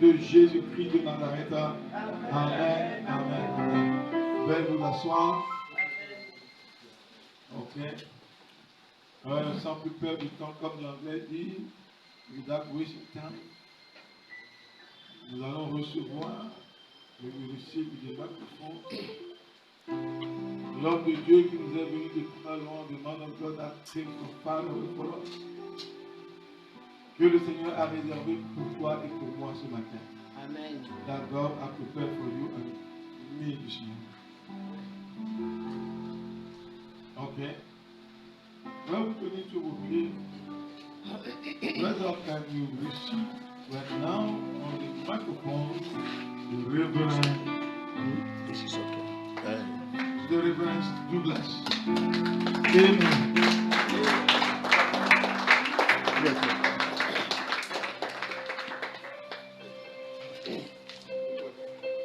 de Jésus-Christ de Nazareth. Amen, amen, amen. Veuillez vous asseoir. Ok. Sans plus peur du temps, comme l'anglais dit, without wasting time, nous allons recevoir le receive du microphone. L'homme de Dieu qui nous est venu de très loin, the man of God that came from far away for us, que le Seigneur a réservé pour toi et pour moi ce matin. Amen. That God has prepared for you and me this morning. Okay. Well, we need to obey. Let us can you receive right now on the microphone the Reverend. This is okay. The Reverend Douglas. Amen.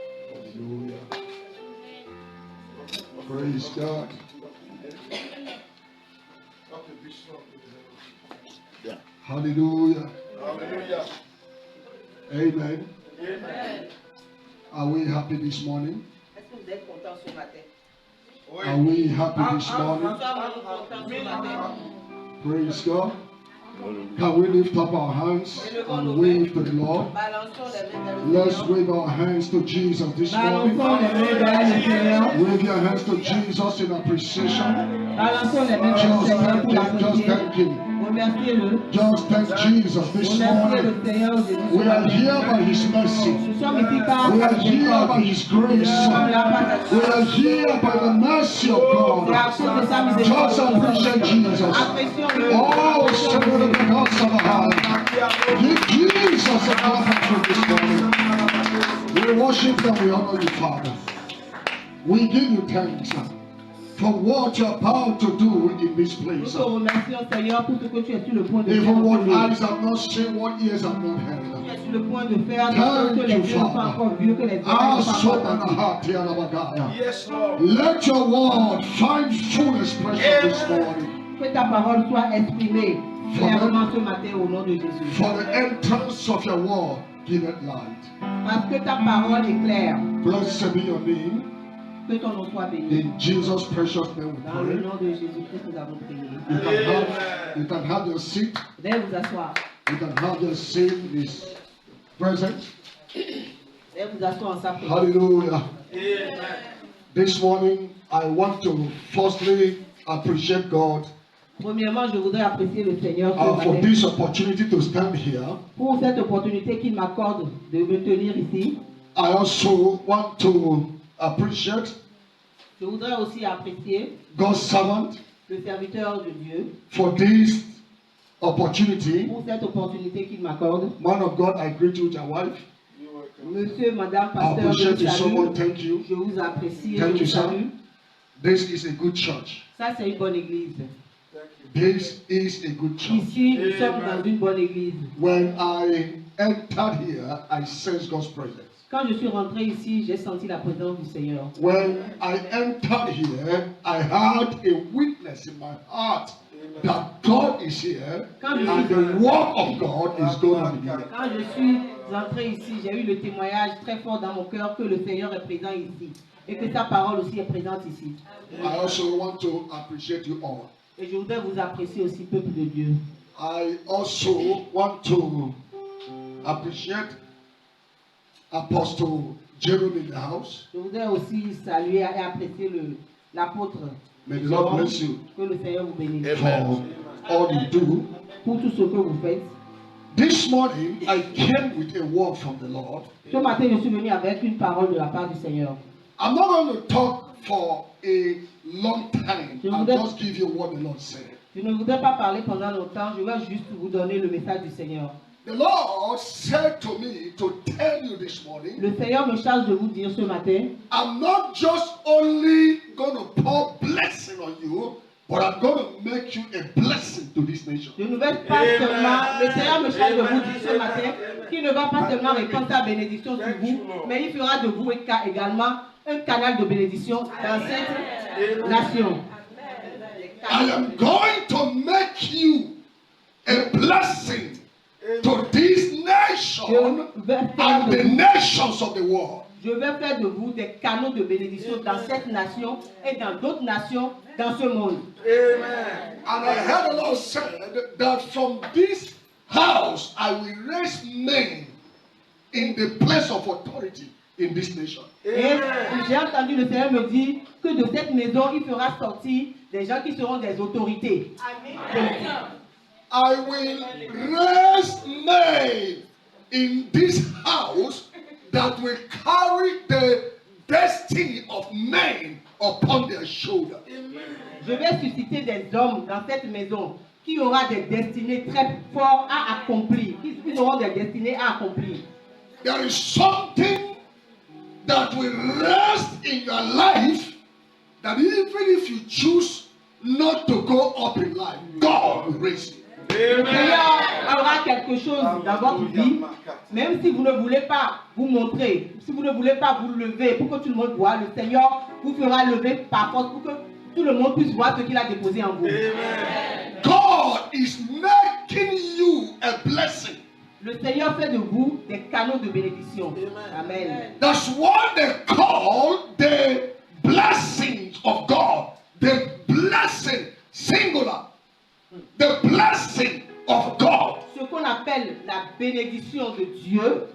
Hallelujah. Praise God. Yeah. Hallelujah. Hallelujah. Amen. Amen. Are we happy this morning? Est-ce que vous êtes contents ce matin? Are we happy this morning? Nous sommes contents ce matin. Praise God. Can we lift up our hands and wave to the Lord? Balançons les mains vers le Let's Seigneur. wave our hands to Jesus this morning. Balançons les mains vers le Seigneur. Wave your hands to Jesus in appreciation. Balançons les mains vers le Just Seigneur thank pour Him. Just l'apprécier. thank Him. Remerciez-le. Just thank Jesus this Remerciez morning. le Seigneur Jésus. We are here by His mercy. Nous sommes ici par We are sa here by miséricorde. His grace. We are here by the mercy of C'est à God. cause de sa Just miséricorde. appreciate Jesus. Apprécions-le. Oh, Spirit of the God of heart. Give Jesus a clap this morning. We worship and we honor you, Father. We give you thanks for what you're about to do in this Nous place. te remercions, Seigneur, pour ce que tu es sur le point de faire. Even what Tu eyes have not seen, what ears have not heard. es sur le point de faire des choses que les yeux n'ont pas encore vues, que les oreilles Ah, n'ont pas so encore entendues. Yes, Lord. let your word find full expression this morning. Que ta parole soit exprimée clairement ce matin au nom de Jésus. For the entrance of your word, give it light. Parce que ta parole est claire. Blessed be your name. Que ton nom soit béni. In Jesus' precious name we Dans le pray. nom de Jésus-Christ, nous avons prié. You can have your seat. Veuillez vous asseoir. You can have your seat in His presence. Veuillez vous asseoir en sa présence. Hallelujah. This morning, I want to firstly appreciate God Premièrement, je voudrais apprécier le Seigneur ce for matin this opportunity to stand here. pour cette opportunité qu'il m'accorde de me tenir ici. I also want to appreciate Je voudrais aussi apprécier God's servant le serviteur de Dieu for this opportunity. pour cette opportunité qu'il m'accorde. Man of God, I greet you with your wife. Monsieur, madame, I pasteur, je appreciate vous you so much. salue. Thank you. Je vous apprécie, je Thank you, vous sir. salue. This is a good church. Ça, c'est une bonne église. This is a good church. Ici, nous sommes dans une bonne église. When I entered here, I sensed God's presence. Quand je suis rentré ici, j'ai senti la présence du Seigneur. When I entered here, I had a witness in my heart that God is here and the work of God is going on here. Quand je suis entré ici, j'ai eu le témoignage très fort dans mon cœur que le Seigneur est présent ici et que sa parole aussi est présente ici. I also want to appreciate you all. Et je voudrais vous apprécier aussi, peuple de Dieu. I also want to appreciate Apostle Jeremy in the house. Je voudrais aussi saluer et apprécier l'apôtre. May the Lord bless you Que le Seigneur vous bénisse. for all you do. Pour tout ce que vous faites. This morning, I came with a word from the Lord. Ce matin, je suis venu avec une parole de la part du Seigneur. I'm not going to talk for a long time. I'll just give you what the Lord said. Je ne voudrais pas parler pendant longtemps, je vais juste vous donner le message du Seigneur. The Lord said to me to tell you this morning, Le Seigneur me charge de vous dire ce matin, I'm not just only going to pour blessing on you, but I'm going to make you a blessing to this nation. je ne vais pas seulement, le Seigneur me charge de vous dire ce matin, qu'il ne va pas seulement répandre sa bénédiction sur vous, mais il fera de vous également un canal de bénédiction dans cette nation. I am going to make you a blessing to this nation. nation vais faire and de the vous, nations of the world. je vais faire de vous des canaux de bénédiction dans cette nation et dans d'autres nations dans ce monde. And I heard the Lord said that from this house I will raise men in the place of authority in this nation. Et j'ai entendu le Seigneur me dire que de cette maison, il fera sortir des gens qui seront des autorités. I will raise men in this house that will carry the destiny of men upon their shoulder. Je vais susciter des hommes dans cette maison qui auront des destinées très fortes à accomplir. Ils auront des destinées à accomplir. There is something that will rest in your life that even if you choose not to go up in life, God will raise you. Le Seigneur aura quelque chose dans votre vie, même si vous ne voulez pas vous montrer, si vous ne voulez pas vous lever pour que tout le monde voit, le Seigneur vous fera lever par force pour que tout le monde puisse voir ce qu'il a déposé en vous. God is making you a blessing. Le Seigneur fait de vous des canaux de bénédiction. Amen. That's what they call the blessings of God. The blessing, singular. The blessing of God. Ce qu'on appelle la bénédiction de Dieu.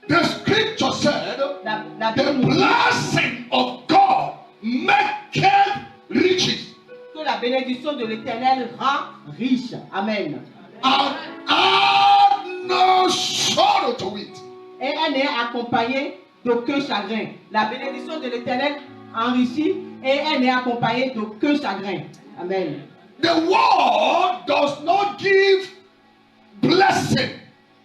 The scripture said, La the Bible nous dit blessing of God maketh riches que la bénédiction de l'Éternel rend riche. Amen. and add no sorrow to it. Et elle n'est accompagnée d'aucun chagrin. La bénédiction de l'Éternel enrichit et elle n'est accompagnée d'aucun chagrin. Amen. The world does not give blessing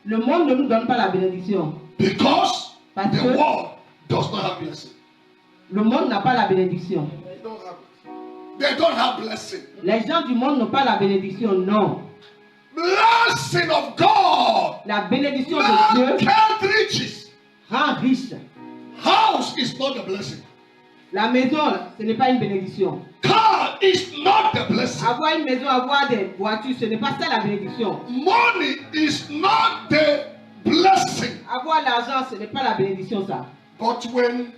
Le monde ne nous donne pas la bénédiction. because Parce the que world does not have blessing. le monde n'a pas la bénédiction. They don't have blessing. Les gens du monde n'ont pas la bénédiction, non. Blessing of God La bénédiction de Dieu maketh riches. rend riche. House is not a blessing. La maison, ce n'est pas une bénédiction. Car is not a blessing. Avoir une maison, avoir des voitures, ce n'est pas ça la bénédiction. Money is not the blessing. Avoir l'argent, ce n'est pas la bénédiction, ça. But when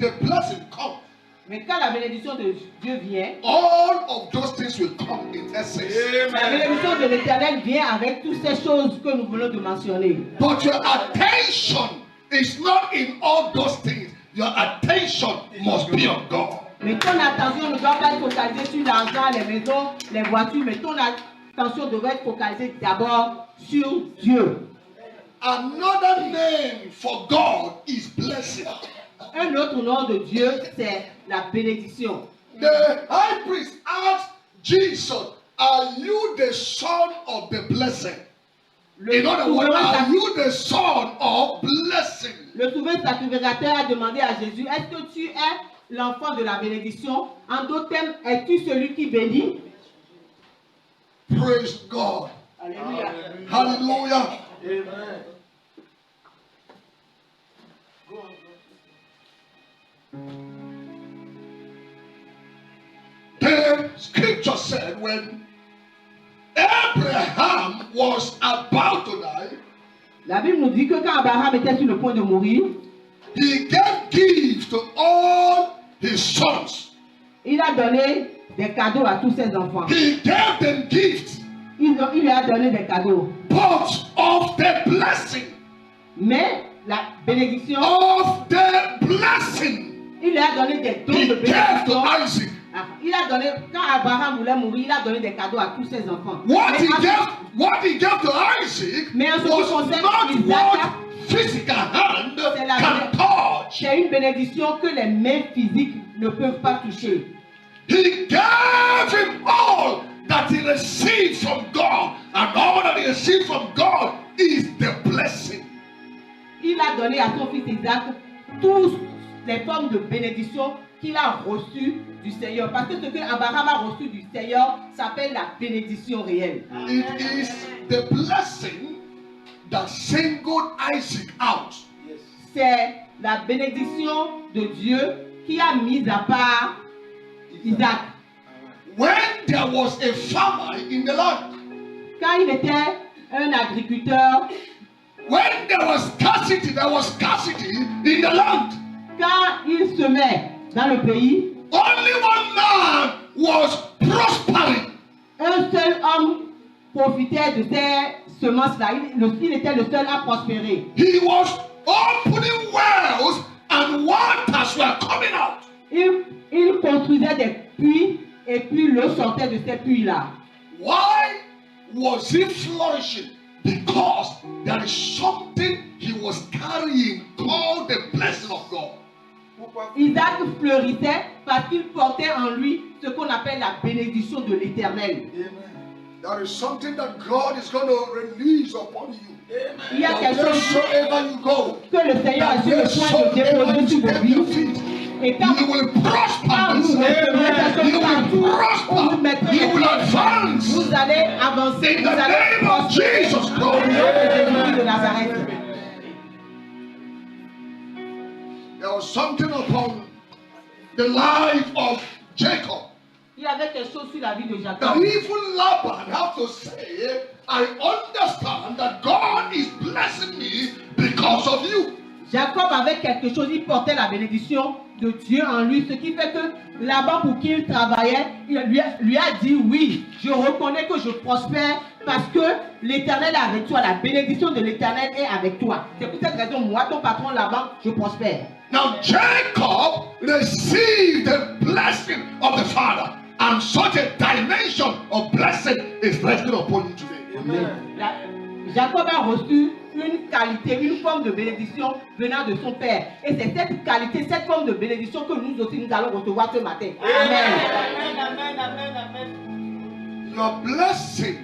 the blessing comes, Mais quand la bénédiction de Dieu vient, all of those things will come in essence. la bénédiction de l'Éternel vient avec toutes ces choses que nous venons de mentionner. But your attention is not in all those things. Your attention must be on God. Mais ton attention ne doit pas être focalisée sur l'argent, les maisons, les voitures, mais ton attention devrait être focalisée d'abord sur Dieu. Another name for God is blessing. Un autre nom de Dieu, c'est la bénédiction. The high priest asked Jesus, are you the son of the blessing? In other words, are you the son of blessing? Le souverain sacrificateur a demandé à Jésus, est-ce que tu es l'enfant de la bénédiction? En d'autres termes, es-tu celui qui bénit? Praise God. Alléluia. Hallelujah. Amen. The scripture said when Abraham was about to die, La Bible nous dit que quand Abraham était sur le point de mourir, he gave gifts to all his sons. il a donné des cadeaux à tous ses enfants. He gave them gifts, Il lui a donné des cadeaux. but of the blessing, Mais la bénédiction, of the blessing. il lui a donné des dons He de gave to bénédiction. Isaac. Il a donné, quand Abraham voulait mourir, il a donné des cadeaux à tous ses enfants. What Mais he en- gave to Isaac Mais en ce qui was concerne not Isaac, what physical hand c'est la can touch. c'est une bénédiction que les mains physiques ne peuvent pas toucher. He gave him all that he received from God, and all that he received from God is the blessing. Il a donné à son fils Isaac toutes les formes de bénédiction qu'il a reçues du Seigneur. Parce que ce que Abraham a reçu du Seigneur s'appelle la bénédiction réelle. It is the blessing that singled Isaac out. C'est la bénédiction de Dieu qui a mis à part Isaac. When there was a famine in the land, Quand il était un agriculteur, when there was scarcity in the land. quand il semait dans le pays, Only one man was prospering. un seul homme profitait de ces semences-là. Il était le seul à prospérer. He was opening wells and waters were coming out. Il construisait des puits et puis l'eau sortait de ces puits-là. Why was he flourishing? Because there is something he was carrying called the blessing of God. Isaac fleurissait parce qu'il portait en lui ce qu'on appelle la bénédiction de l'Éternel. There is something that God is going to release upon you. Il y a quelque chose Wheresoever you go, que le Seigneur a sur le point de déposer sur vos vies. Et quand you will prosper. vous recevrez cette You chose partout will où vous prosper. mettrez You will les pieds, advance. vous allez avancer, In vous the allez name of prospérer. Jesus Au nom de Christ. Jésus de Nazareth. There was something upon the life of Jacob. Il y avait quelque chose sur la vie de That Jacob. even Laban have to say, I understand that God is blessing me because of you. Jacob avait quelque chose, il portait la bénédiction de Dieu en lui, ce qui fait que là-bas pour qui il travaillait, il lui a dit oui, je reconnais que je prospère parce que l'Éternel est avec toi, la bénédiction de l'Éternel est avec toi. C'est pour cette raison, moi, ton patron là-bas, je prospère. Now Jacob received the blessing of the Father, and such a dimension of blessing is resting upon you today. Jacob a reçu une qualité, une forme de bénédiction venant de son Père. Et c'est cette qualité, cette forme de bénédiction que nous aussi nous allons recevoir ce matin. Amen. Your blessing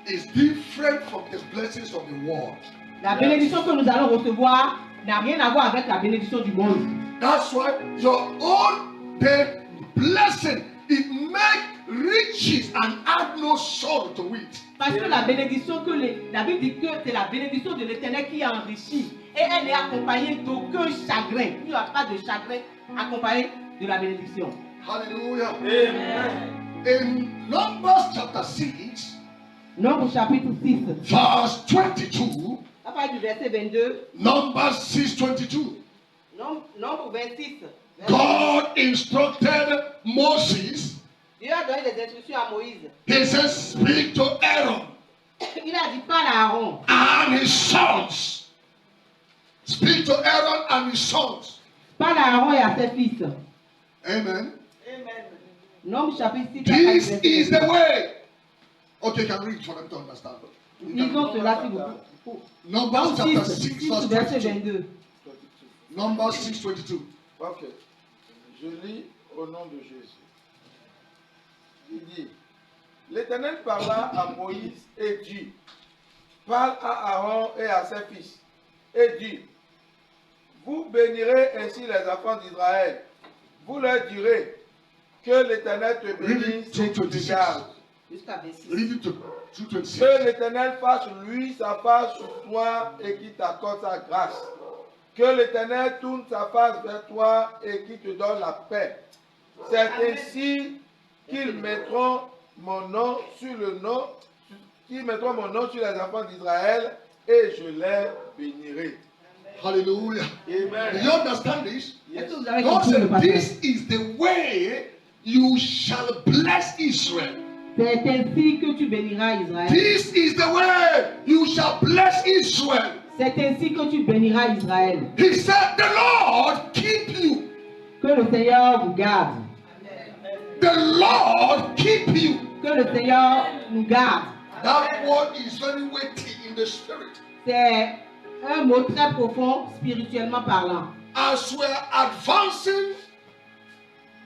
is different from the blessings of the world. La bénédiction que nous allons recevoir n'a rien à voir avec la bénédiction du monde. That's why your own the blessing, it make riches and add no sorrow to it. Parce que la bénédiction que la Bible dit que c'est la bénédiction de l'Éternel qui enrichit. Et elle est accompagnée d'aucun chagrin. Il n'y a pas de chagrin accompagné de la bénédiction. Hallelujah. Amen. In Numbers chapter 6, Nombre chapitre 6, verse 22, à partir du verset 22, Numbers 6, 22, nombre 26, God instructed Moses. Dieu a donné des instructions à Moïse. He says, speak to Aaron Il a dit parle à Aaron and his sons. Speak to Aaron and his sons. Parle à Aaron et à ses fils. Amen. Nombre chapitre 6, This verset is 22. the way. Okay, you can read for them to understand. Lisons cela s'il vous plaît. Numbers Nombre chapter 6, 6, verse verset 22. 22. Numbers 6, 22. Ok. Je lis au nom de Jésus. Il dit, l'Éternel parla à Moïse et dit, parle à Aaron et à ses fils, et dit, vous bénirez ainsi les enfants d'Israël. Vous leur direz que l'Éternel te bénisse et qu'il te garde. Jusqu'à 26. Read it to 226. Que l'Éternel fasse lui sa face sur toi et qu'il t'accorde sa grâce. Que l'Éternel tourne sa face vers toi et qu'il te donne la paix. C'est ainsi qu'ils mettront mon nom sur les enfants d'Israël et je les bénirai. Hallelujah. Amen. Do you understand this? Est-ce que vous avez God compris le said, passage? this is the way you shall bless Israel. C'est ainsi que tu béniras Israël. This is the way you shall bless Israel. C'est ainsi que tu béniras Israël. He said, the Lord keep you. Que le Seigneur vous garde. The Lord keep you. Que le Seigneur nous garde. That word is very weighty in the spirit. C'est un mot très profond spirituellement parlant. As we're advancing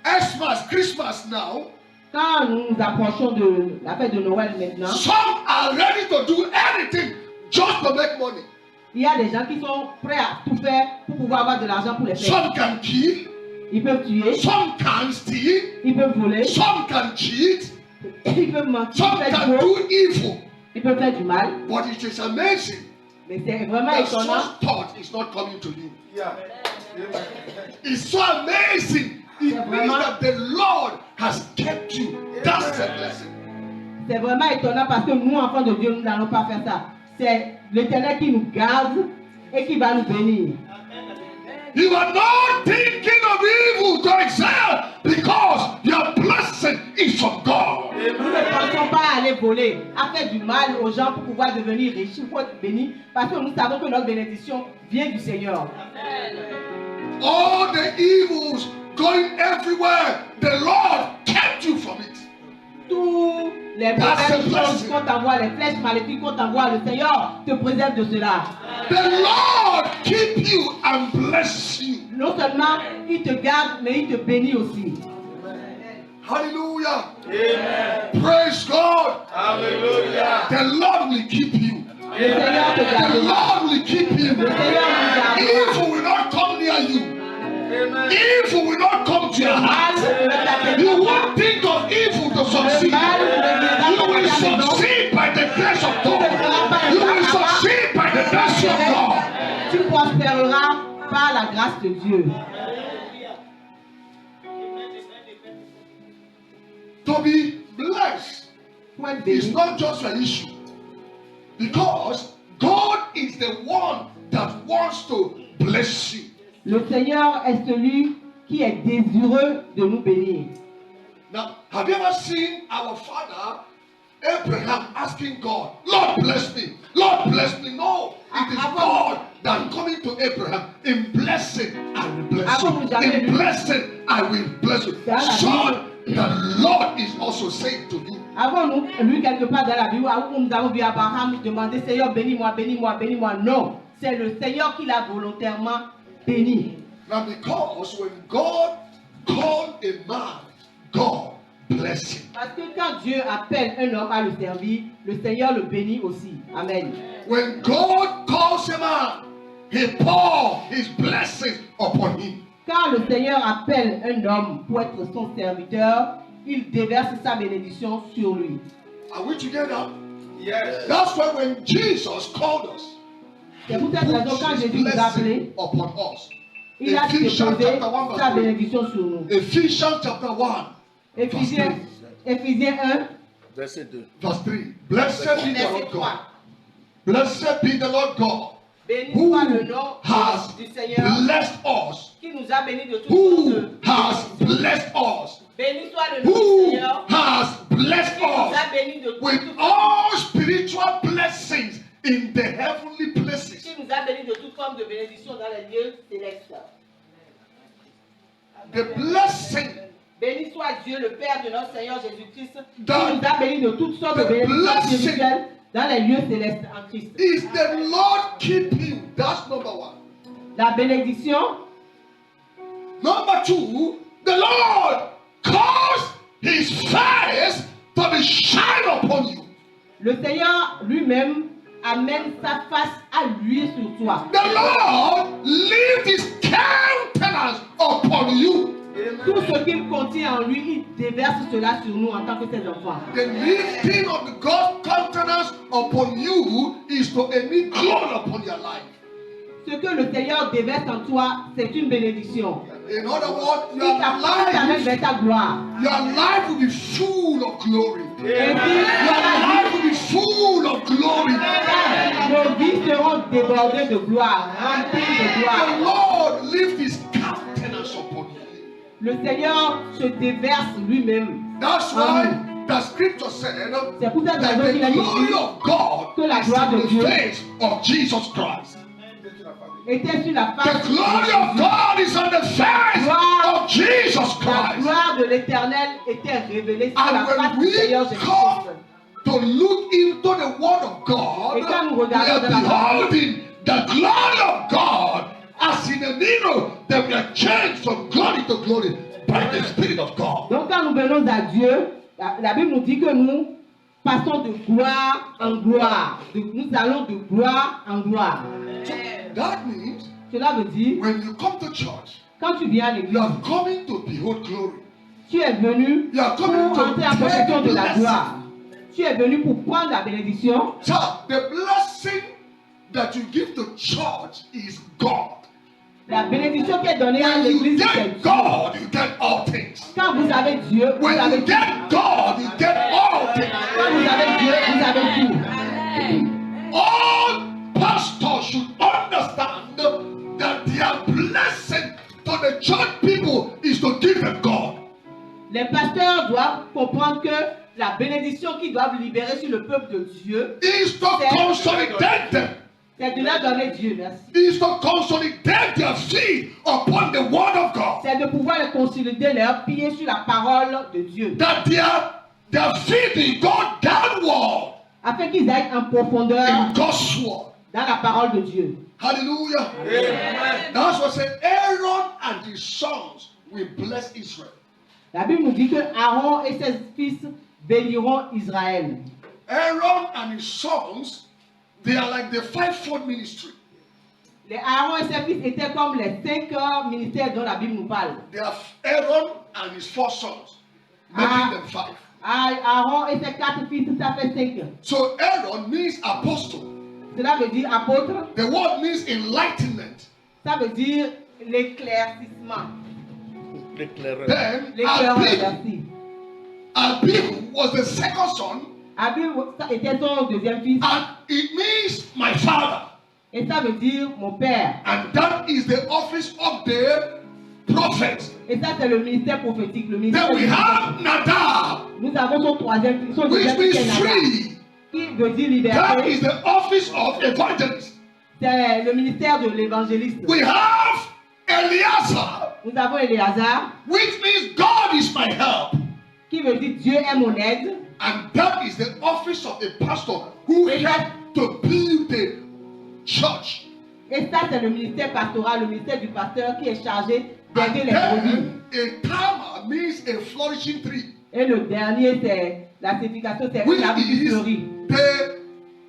Xmas, Christmas now, Quand nous nous approchons de la fête de Noël maintenant, some are ready to do anything just to make money. il y a des gens qui sont prêts à tout faire pour pouvoir avoir de l'argent pour les fêtes. Some can kill, Ils peuvent tuer, some can steal, ils peuvent voler, some can cheat, ils peuvent mentir, some faire can du faux, do evil. ils peuvent faire du mal. But it is amazing Mais c'est vraiment that étonnant. such thought is not coming to you. Yeah. It's so amazing. It means that the Lord has kept you. That's a blessing. C'est vraiment étonnant parce que nous, enfants de Dieu, nous n'allons pas faire ça. c'est l'Éternel qui nous garde et qui va nous bénir. You are not thinking of evil to excel because your blessing is from God. Nous ne pensons pas à aller voler, à faire du mal aux gens pour pouvoir devenir riches ou être bénis, parce que nous savons que notre bénédiction vient du Seigneur. All the evils going everywhere, the Lord kept you from it. Tous les mauvaises choses qu'on t'envoie, les flèches maléfiques qu'on t'envoie, le Seigneur te préserve de cela. The Lord keep you and bless you. Non seulement il te garde, mais il te bénit aussi. Hallelujah. Amen. Praise God. Hallelujah. The Lord will keep you. Le Seigneur te The garde. Lord will keep you. Le Seigneur nous garde. Evil will not come near you. Evil will not come to your house. You won't think of evil to succeed. You will succeed by the grace of God. You will succeed by the mercy of God. Tu prospéreras par la grâce de Dieu. To be blessed Pour être is béni, not just an issue. Because God is the one that wants to bless you. le Seigneur est celui qui est désireux de nous bénir. Now, have you ever seen our father Abraham asking God, Lord bless me, Lord bless me? No, it is God that coming to Abraham in blessing, I will bless you. In blessing, I will bless you. So the Lord is also saying to you, Avant nous, lui quelque part dans la Bible, où nous avons vu Abraham demander Seigneur bénis-moi, bénis-moi, bénis-moi. Non, c'est le Seigneur qui l'a volontairement béni. now because when God called a man, God bless him. Parce que quand Dieu appelle un homme à le servir, le Seigneur le bénit aussi. Amen. When God calls a man, he pours his blessings upon him. Quand le Seigneur appelle un homme pour être son serviteur, il déverse sa bénédiction sur lui. Are we together? Yes. That's why when Jesus called us, C'est pour cette raison quand Jésus nous a appelés, upon us. il a déposé Ephesians chapter 1 sa verse 3. bénédiction sur nous. Ephesians chapter 1 Éphésiens 1, Verset 2. verse 3. Blessed be the verset Lord 3. God. Blessed be the Lord God Béni who soit le nom has du Seigneur blessed us. qui nous a bénis de toutes Who choses. has blessed us. Béni soit le nom du Who Seigneur has blessed qui nous a us bénis de toutes with choses. all spiritual blessings in the heavenly places. Qui nous a bénis de toute forme de bénédiction dans les lieux célestes. The blessing, Béni soit Dieu, le Père de notre Seigneur Jésus-Christ, qui That nous a bénis de toutes sortes de the bénédictions blessing spirituelles dans les lieux célestes en Christ. is the Lord keep you. That's number one. La bénédiction, Number two, the Lord cause his face to be shine upon you. le Seigneur lui-même amène sa face à lui sur toi. The Lord lift his countenance upon you. Tout ce qu'il contient en lui, il déverse cela sur nous en tant que ses enfants. The lifting of the God's countenance upon you is to emit glory upon your life. Ce que le Seigneur déverse en toi, c'est une bénédiction. In other words, Il t'amène vers ta gloire. your life will be full of glory. Et puis, Your life will be full of glory. nos vies seront débordées de gloire, remplies de The gloire. Lord lift his countenance upon you. Le Seigneur se déverse lui-même. That's why the scripture said C'est pour cette that raison qu'il a the dit glory of God que la is gloire de in the Dieu face of Jesus Christ. était sur la face The glory of God is on the face of Jesus La Christ. gloire de l'Éternel était révélée sur la And face when du we Seigneur Jésus-Christ. come to look into the word of God, Et quand nous we regardons are dans la parole, beholding the glory of God as in a mirror that we are changed from glory to glory by the Spirit of God. donc quand nous venons à Dieu, la Bible nous dit que nous passons de gloire en gloire. Nous allons de gloire en gloire. That means Cela veut dire, when you come to church, quand tu viens à you l'église, are coming to behold glory. tu es venu You are pour coming to entrer en possession de la blessing. gloire. Tu es venu pour prendre la bénédiction. So the blessing that you give to church is God. La bénédiction qui est donnée à When you l'église, c'est get Dieu. God, you get all things. Quand vous avez Dieu, vous When avez you tout. get God, you get all things. Quand vous avez Dieu, vous avez tout. All comprendre que la bénédiction qu'ils doivent libérer sur le peuple de Dieu, is to consolidate them. c'est de leur donner Dieu, merci. Is to consolidate their feet upon the word of God. C'est de pouvoir les consolider leurs pieds sur la parole de Dieu. That their feet will go downward Afin qu'ils aillent en profondeur in God's word. dans la parole de Dieu. Hallelujah. Amen. That's what said Aaron and his sons will bless Israel. La Bible nous dit que Aaron et ses fils béniront Israël. Aaron and his sons, they are like the fivefold ministry. Les Aaron et ses fils étaient comme les 5 ministères dont la Bible nous parle. They are Aaron and his 4 sons, making them 5. Aaron et ses 4 fils, ça fait 5. So Aaron means apostle. Cela veut dire apôtre, The word means enlightenment. ça veut dire l'éclaircissement. Then L'éclaireur, Abihu, merci. Abihu was the second son, Abib était son deuxième fils. and it means my father. Et ça veut dire mon père. And that is the office of the prophet. Et ça, c'est le ministère prophétique. Le ministère Then we du have Nadab, Nous avons son troisième fils, son which deuxième fils, qui est means Nadab, free. qui veut dire That liberté. is the office of evangelist. C'est le ministère de l'évangéliste. We have Eleazar, Nous avons Éléazar, which means God is my help. qui veut dire Dieu est mon aide. And that is the office of the pastor who helped to build the church. Et ça, c'est le ministère pastoral, le ministère du pasteur qui est chargé And d'aider les brebis. then a tama means a flourishing tree, Et le dernier, c'est la signification, c'est which la is fleurie. the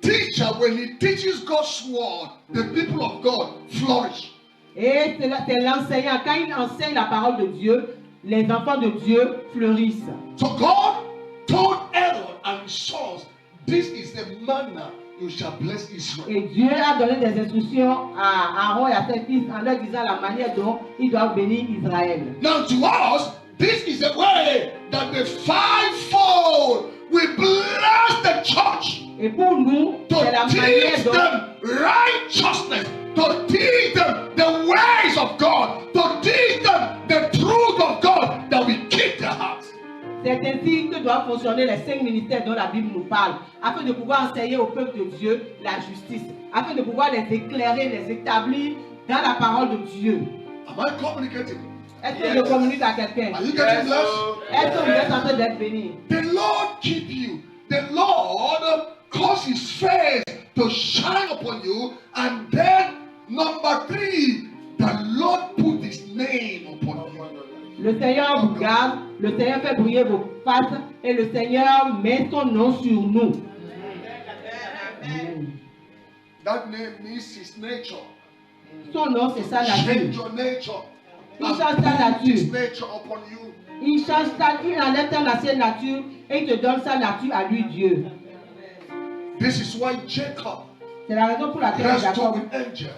teacher. When he teaches God's word, the people of God flourish. Et c'est l'enseignant. Quand il enseigne la parole de Dieu, les enfants de Dieu fleurissent. So God told Aaron and his sons, this is the manner you shall bless Israel. Et Dieu a donné des instructions à Aaron et à ses fils en leur disant la manière dont ils doivent bénir Israël. Now to us, this is the way that the fivefold will bless the church. Et pour nous, c'est la To manière teach dont them righteousness, to teach them the ways of God, to teach them the truth of God, that we keep their hearts. c'est ainsi que doivent fonctionner les 5 ministères dont la Bible nous parle, afin de pouvoir enseigner au peuple de Dieu la justice, afin de pouvoir les éclairer, les établir dans la parole de Dieu. Am I communicating? Est-ce que je communique à quelqu'un? Are you getting blessed? Est-ce que vous êtes en train d'être béni? The Lord keep you. The Lord cause his face to shine upon you. And then number 3, the Lord put his name upon you. Le Seigneur vous garde, le Seigneur fait briller vos faces et le Seigneur met son nom sur nous. Amen. That name means his nature. Son nom, c'est sa Change nature. your nature. Il And change ta put his nature. nature upon you. Il enlève ta ancienne nature et il te donne sa nature à lui, Dieu. This is why Jacob C'est la raison pour laquelle wrestled Jacob, with angel.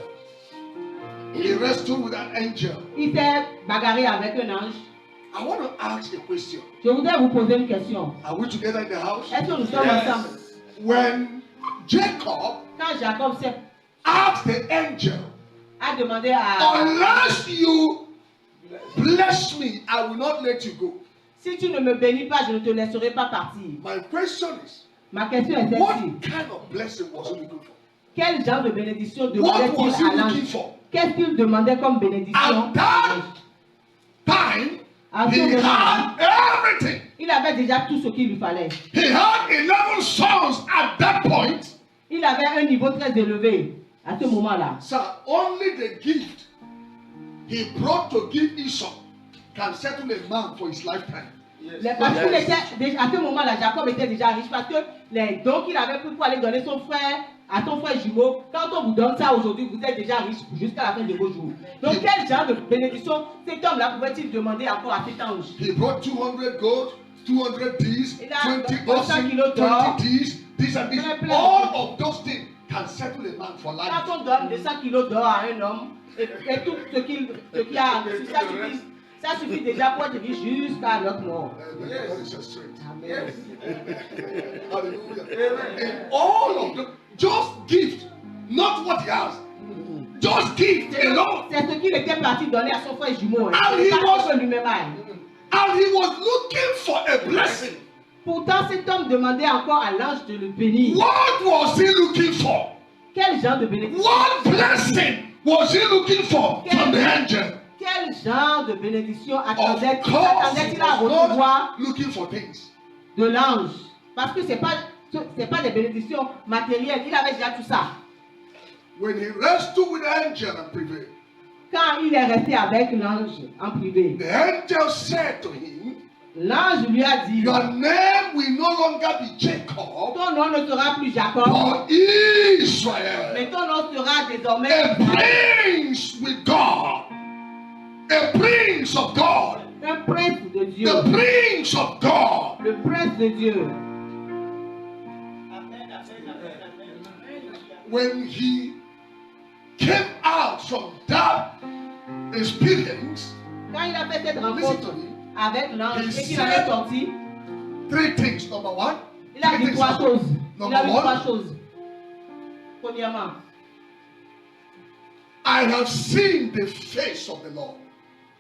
He wrestled with an angel. il s'est bagarré avec un ange. I want to ask a question. Je voudrais vous poser une question. Are we together in the house? Est-ce que nous sommes ensemble? When Jacob Quand Jacob asked the angel, a demandé à... unless you bless me, I will not let you go. Si tu ne me bénis pas, je ne te laisserai pas partir. My question is, Ma question est what celle-ci. kind of blessing was he looking for? Quel genre de bénédiction What was demandait-il he à looking l'ange? for? Qu'est-ce qu'il demandait comme bénédiction At that time, À ce he moment-là, had everything. il avait déjà tout ce qu'il lui fallait. He had 11 sons at that point. Il avait un niveau très élevé à ce moment-là. So only the gift he brought to give Esau can settle a man for his lifetime. Parce qu'il était déjà, à ce moment-là, Jacob était déjà riche parce que les dons qu'il avait pris pour aller donner son frère à ton frère jumeau, quand on vous donne ça aujourd'hui, vous êtes déjà riche jusqu'à la fin de vos jours. Donc quel genre de bénédiction cet homme-là pouvait-il demander encore à cet ange? He brought 200 gold, 200 this, Il a 20 200 oxen, kilos d'or. 20 this and this. Plein. All of those things can settle a man for life. Quand on donne 200 kilos d'or à un homme, et tout ce qu'il a en dessus, ça suffit déjà pour être riche jusqu'à notre mort. God is a strength. Amen. Hallelujah. And all of them, just gift, not what he has. Just gift alone. C'est ce qu'il était parti donner à son frère jumeau. And he C'est pas was- ce que lui-même a. And he was looking for a blessing. Pourtant, cet homme demandait encore à l'ange de le bénir. What was he looking for? Quel genre de bénédiction? What blessing was he looking for from the angel? Quel genre de bénédiction Of attendait-il course, he à was recevoir not looking for things. de l'ange? Parce que c'est pas des bénédictions matérielles. Il avait déjà tout ça. When he wrestled with the angel and prevailed, Quand il est resté avec l'ange en privé, the angel said to him, l'ange lui a dit, your name will no longer be Jacob, ton nom ne sera plus Jacob, but Israel, mais ton nom sera désormais a Israël, prince with God, a prince of God, un prince de Dieu, the prince of God. le prince de Dieu. When he came out from that experience, Quand il a fait cette listen rencontre to me, avec l'ange He et qu'il en est said- sorti, three things. Number one, il a three dit things trois happened. choses. Il Number a dit trois one, choses. Premièrement, I have seen the face of the Lord.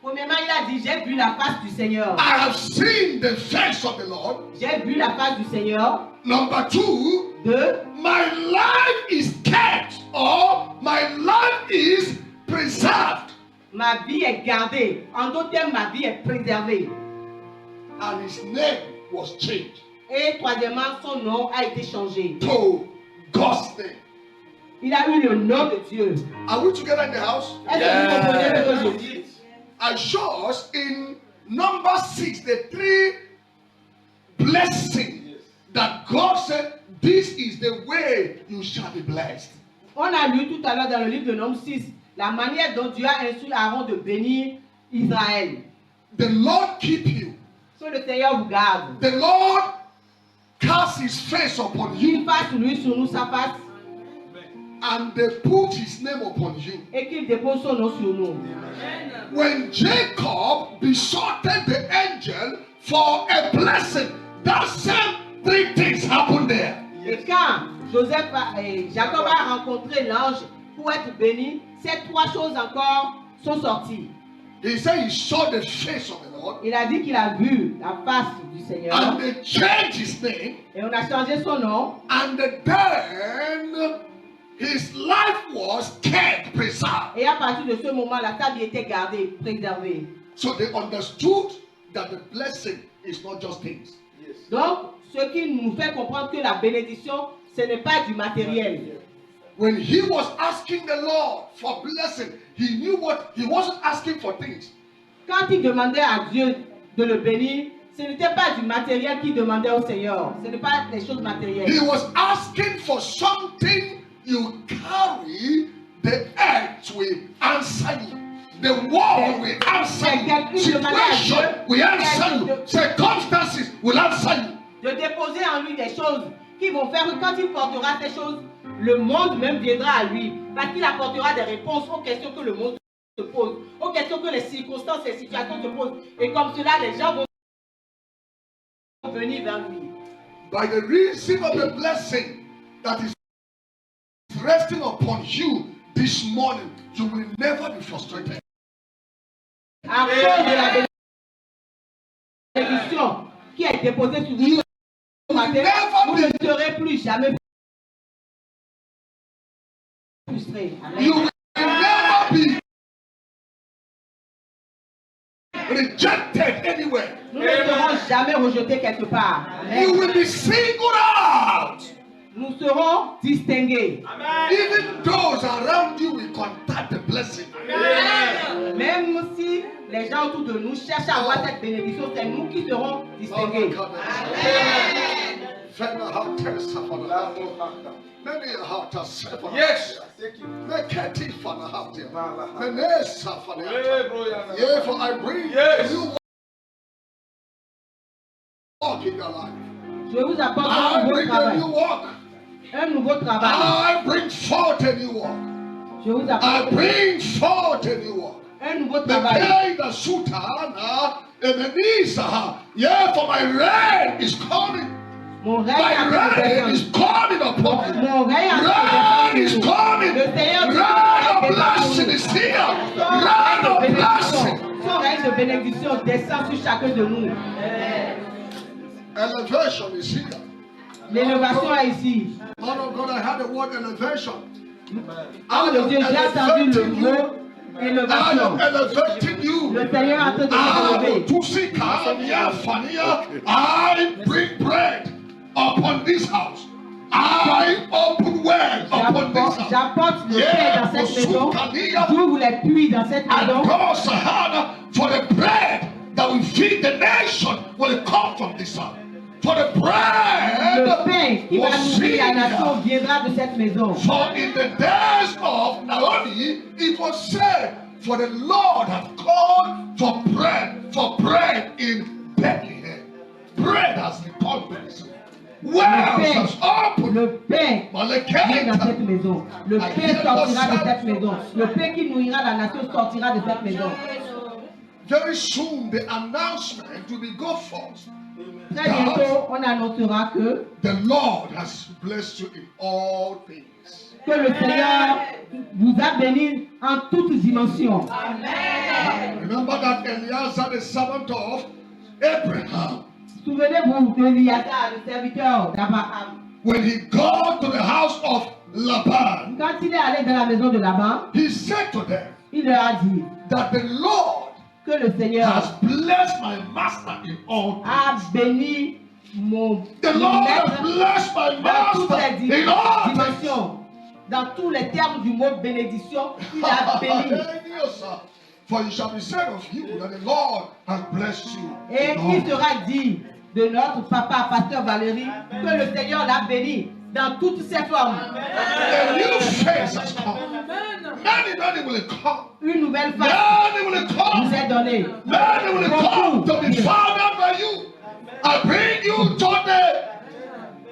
premièrement, il a dit, j'ai vu la face du Seigneur. I have seen the face of the Lord. J'ai vu la face du Seigneur. Number two, Deux, my life is kept or my life is preserved. ma vie est gardée. En d'autres termes, ma vie est préservée. And his name was changed Et troisièmement, son nom a été changé. to God's name. Il a eu le nom de Dieu. Are we together in the house? Est-ce que vous comprenez ce que je dis? I show us in number 6 the three blessings that God said, this is the way you shall be blessed. On a lu tout à l'heure dans le livre de Nombre 6 la manière dont Dieu a instruit Aaron de bénir Israël. The Lord keep you. Que le Seigneur vous garde. The Lord cast his face upon Qu'il you fasse lui sur nous sa face and they put his name upon you. et qu'il dépose son nom sur nous. When Jacob besoughted the angel for a blessing, that same three things happened there. Et quand Jacob a rencontré l'ange pour être béni, ces trois choses encore sont sorties. He said he saw the face of the Lord Il a dit qu'il a vu la face du Seigneur and they changed his name, et on a changé son nom. and then his life was kept preserved. Et à partir de ce moment-là, sa vie était gardée, préservée. So they understood that the blessing is not just things. Donc, ce qui nous fait comprendre que la bénédiction, ce n'est pas du matériel. When he was asking the Lord for blessing, he knew what he wasn't asking for things. Quand il demandait à Dieu de le bénir, ce n'était pas du matériel qu'il demandait au Seigneur. Ce n'est pas des choses matérielles. He was asking for something you carry, the earth will answer you. The world will answer you. Situation will answer you. Circumstances will answer you. De déposer en lui des choses qui vont faire que quand il portera ces choses, le monde même viendra à lui. Parce qu'il apportera des réponses aux questions que le monde se pose, aux questions que les circonstances, les situations se posent. Et comme cela, les gens vont venir vers lui. By the reason of the blessing that is resting upon you this morning, you will never be frustrated. À cause de la bénédiction qui est déposée sur vous ce matin, vous ne serez plus jamais frustrés. You Amen. will never be rejected anywhere. Nous ne serons jamais rejetés quelque part. You Amen. will be singled out. Nous serons distingués. Even those around you will contact the blessing. Même si les gens autour de nous cherchent à avoir cette bénédiction, c'est nous qui serons distingués. Yes. Therefore, I bring Yes. you walk in your life. Je vous apporte I un nouveau bring a travail. new walk. Un nouveau travail. I bring forth a new walk. Je vous I apporte bring forth a new walk. un nouveau The travail. day the Sultana and the Nisa, yeah, for my rain is coming. Mon règne My a rain is coming upon you. Mon règne Rain is coming. Le Seigneur Rain of blessing is here. Rain of blessing. Son règne de bénédiction descend sur chacun de nous. Elevation is here. L'élévation est ici. Man of God, I had the word elevation. Oh de Dieu, j'ai entendu le mot I élévation. am elevating you. Le Seigneur est en train de t'élever. I bring bread upon this house. I open well upon this house. J'apporte le pain dans cette maison. J'ouvre les puits dans cette And maison. God's hand for the bread that will feed the nation will come from this house. For the Le bread pain qui va was nourrir la seen. nation viendra de cette maison. For in the days of Naomi, it was said, for the Lord hath called for bread in Bethlehem. Bread has been called blessing. Wells has opened. Le pain vient dans cette maison. Le pain sortira de cette maison. Le pain qui nourrira la nation sortira de cette maison. Very soon the announcement will be go forth. Très bientôt, on annoncera que The Lord has blessed you in all things. le Seigneur vous a béni en toutes dimensions. Remember that Eliezer, the servant of Abraham, Souvenez-vous de Eliada, le serviteur d'Abraham. when he got to the house of Laban, Quand il est allé dans la maison de Laban, he said to them il leur a dit that the Lord que le Seigneur has blessed my master in all a things. béni mon The Lord has maître blessed my dans toutes master les in all things. dimensions. Dans tous les termes du mot bénédiction, il a béni. For it shall be said of you that the Lord has blessed you. Et in all il sera dit de notre papa, pasteur Valérie, que le Seigneur l'a béni dans toutes ses formes. A new face has come. Many will come. Une nouvelle face Many will nous come. est donnée. Many will come to be fathered by you. I bring you to the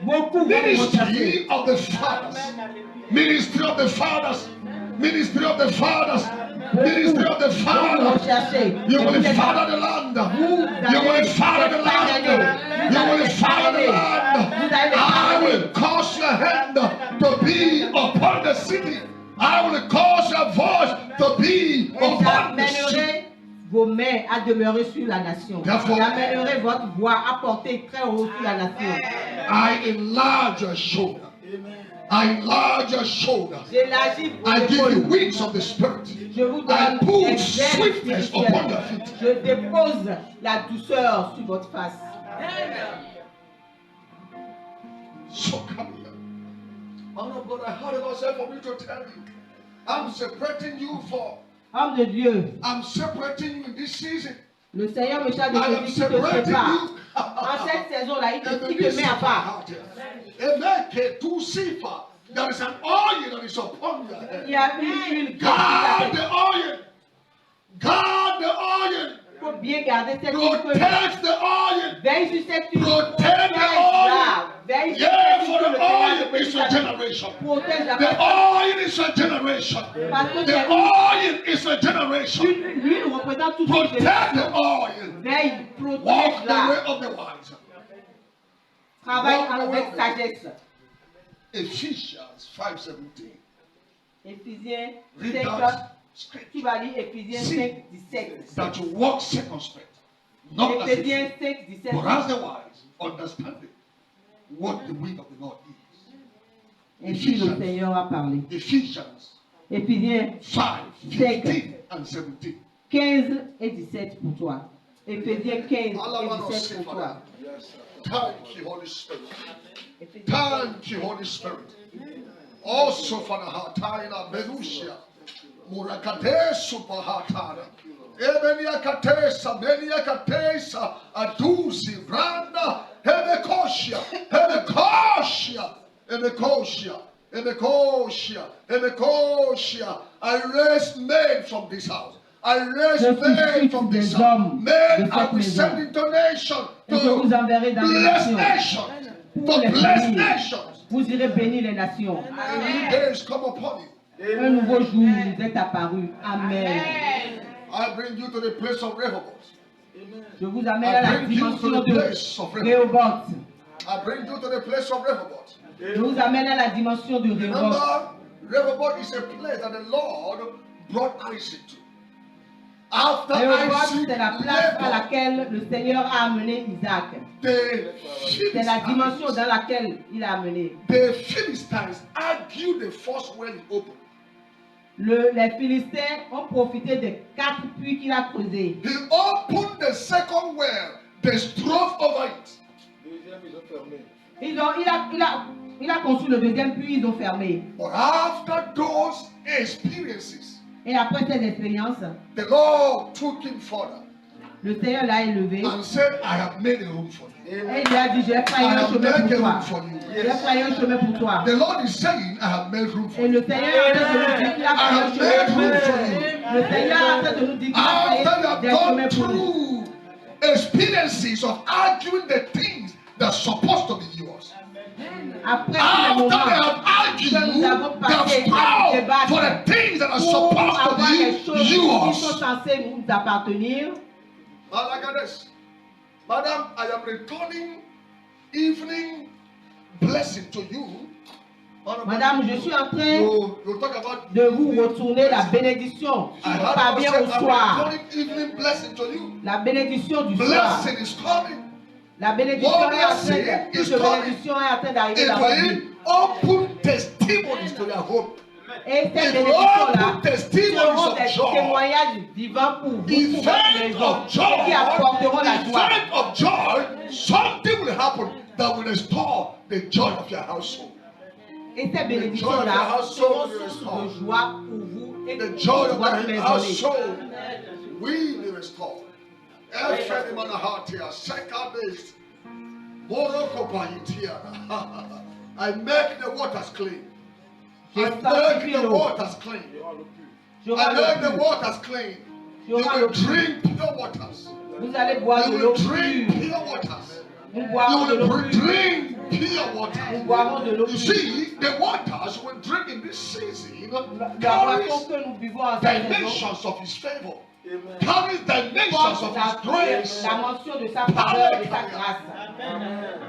Beaucoup vont vous rechercher. ministry of the fathers. Ministry of the fathers. Ministry of the fathers. Ministry of the Vont vous fathers. rechercher. You Et will vous êtes- father the land. Vous You will allez father the les land. parrainer. You Vous will allez les father the parrainer. land. Vous allez les I parrainer. will cause your hand to be upon the city. I will cause your voice to be Et upon the city. j'amènerai vos mains à demeurer sur la nation. Therefore- J'amènerai votre voix à porter très haut sur la nation. I enlarge your shoulder. I enlarge your shoulder. J'élargis vos I give you épaules. wings of the spirit. Je vous I donne put des ailes swiftness upon your spirituelles. feet. Je dépose la douceur sur votre face. So come here. Man of God, I heard about say for me to tell you. I'm separating you for. Homme de Dieu, I'm separating you in this season. le Seigneur me charge de I te am dire qu'il te separating sépare. you. En cette saison-là, il And te met à part. There is an oil that is upon your Il head. y a une huile qui est sur Guard ta the tête. oil. Guard the oil. Il faut bien garder cette huile. Protect the oil. Veille sur cette huile. Protect the Protège-la. Veille sur Yeah, cette for huile. the oil is a generation. Protège-la. The oil is a generation. Parce que The c'est oil is a generation. l'huile représente toute une Protect the génération. oil. Veille, Walk the way protège-la. of the wise. Travaille avec sagesse. Ephesians 5:17. Éphésiens Read 5, that tu scripture. vas lire Éphésiens 5, 17. That you walk circumspect, not as a Éphésiens fool, 5, 17. but as the wise, understanding what the will of the Lord is. Ainsi le Seigneur a parlé. Ephesians Éphésiens 5:15 and 17. 15 et 17 pour toi. Éphésiens 15 et 17 pour toi. Thank you, Holy Spirit. Éphésiens Thank you, Holy Spirit. Also, Father, Hataina Berusia, Murakate Supahatana, Ebeniakatesa, Beniakatesa, Adusi, Branda, Hebekoshia, Hebekoshia, Hebekoshia, Hebekoshia, Hebekoshia. I raise men from this house. I raise men from this house. Men I will send into nations Et je vous to enverrai dans les bless nations. nations. Pour To les bless bénir. nations. Vous irez bénir les nations. A new day is come upon you. Un nouveau jour nous est apparu. Amen. I bring you to the place of Rehoboth. Je vous amène à la dimension de Rehoboth. I bring you to the place of Rehoboth. Je vous amène à la dimension de Rehoboth. Remember, Rehoboth is a place that the Lord brought Isaac to. After Rehoboth, Isaac c'est la place à left, laquelle le Seigneur a amené Isaac. C'est la dimension dans laquelle il a amené. The Philistines argued the first well he opened. Les Philistins ont profité des 4 puits qu'il a creusés. He opened the second well. They strove over it. Deuxième, ils ont fermé. Il a construit le deuxième puits, ils ont fermé. But after those experiences, Et après cette expérience, the Lord took him further le Seigneur l'a élevé. and said, I have made a room for you. Et il lui a dit, j'ai I frayé un have chemin made pour a toi. room for you. J'ai frayé un chemin pour toi. The Lord is saying, I have made room for Et you. le Seigneur est en train de nous dire qu'il a frayé un chemin pour nous. Le Seigneur est en train de nous dire qu'il a After you frayé have des chemins gone pour nous. through experiences of arguing the things that's supposed to be yours. Après tous les After they moments have argued, que nous avons they have passé à strove débattre for the things that are pour supposed to avoir les choses be qui sont yours. censées nous appartenir. Malagades. Madam, I am returning evening blessing to you. Madame, je suis en train You talk about de vous retourner la bénédiction qui I vous have parvient said, au soir. I'm returning evening blessing to you. La bénédiction du soir. Blessing is coming. La bénédiction What est en blessing train is de, coming. bénédiction est en train d'arriver It dans votre vie. will open testimonies to your home. Et ces It will bénédictions-là open testimonies seront of des joy. témoignages divins pour vous, pour votre Event maison, of joy. qui apporteront la joie. Event of joy. Something will happen that will restore the joy of your household. Et ces bénédictions-là seront source de joie pour vous et The pour joy of votre the maison. household will be restored. Every man heart here, second base. I make the waters clean. I make the waters clean. I make the waters clean. You will drink pure waters. Vous allez boire You de l'eau will drink pure. pure waters. Nous boirons de You l'eau will pure. drink pure Nous waters. boirons de l'eau You pure. see, the waters we drink in this season La boisson carries que nous buvons en cette maison dimensions of His favor, Amen. carries dimensions porte of His grace. la mention de sa faveur et de sa grâce.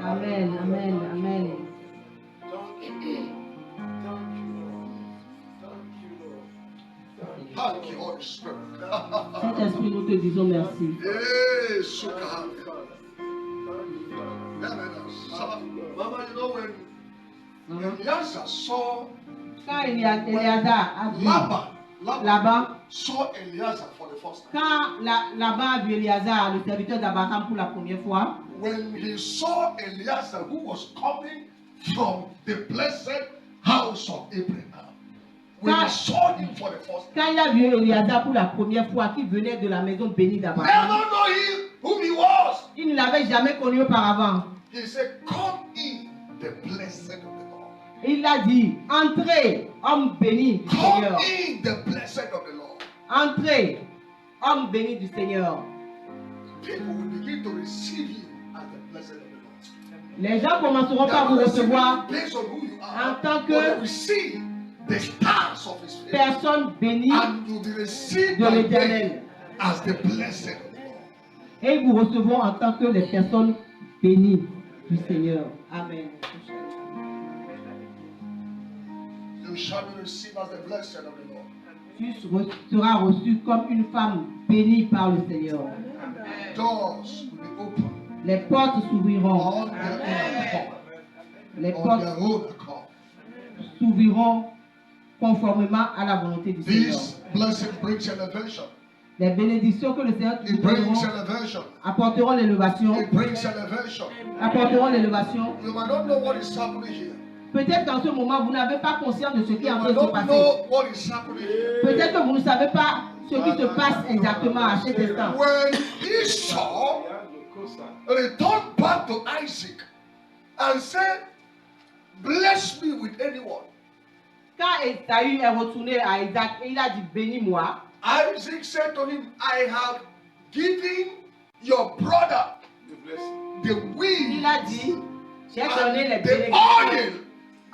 Amen, amen, amen. Thank you. Thank you, Lord. Thank you, Lord. Thank you, Holy Spirit. Saint-Esprit, nous te disons merci. Hey, Sukha. Mama, you know when Eliezer saw Quand Éléazar a vu Laban Laban, saw Eliezer for the first time. quand Laban a vu Éléazar, le serviteur d'Abraham pour la première fois, When he saw Eliezer who was coming from the blessed house of Abraham, when he saw him for the first time, quand il a vu Éléazar pour la première fois qui venait de la maison bénie d'Abraham, never know who he was. il ne l'avait jamais connu auparavant. He said, "Come in the blessed of the Lord. Il a dit, entrez, homme béni du Come Seigneur. in the blessed of the Lord." Entrez, homme béni du Seigneur. People will begin to receive you as the blessed of the Lord. Les gens commenceront par vous They will receive recevoir you based on who you en are, tant but they que will see the stars of His favor, personne bénie and you'll be received de by them l'Éternel. as the blessed of the Lord. Et ils vous recevront en tant que les personnes bénies du Seigneur. Amen. You shall be received as the blessed of the Lord. Tu seras reçu comme une femme bénie par le Seigneur. Doors will be open Les portes s'ouvriront. on their own accord. Les On portes their own accord. s'ouvriront conformément à la volonté du Seigneur. This blessing brings elevation. Les bénédictions que le Seigneur It nous brings donneront elevation. apporteront l'élévation. It brings elevation. Apporteront l'élévation. You might not know what is happening here. Peut-être qu'en ce moment, vous n'avez pas conscience de ce qui est You en might train de se not passer. know what is happening here. Peut-être que vous ne savez pas ce qui se passe exactement à cet instant. When Esau returned back to Isaac and said, "Bless me with anyone," Quand Esaü est retourné à Isaac, il a dit bénis-moi. Isaac said to him, "I have given your brother The blessing. the Il wind a dit j'ai donné les and the bénédictions. oil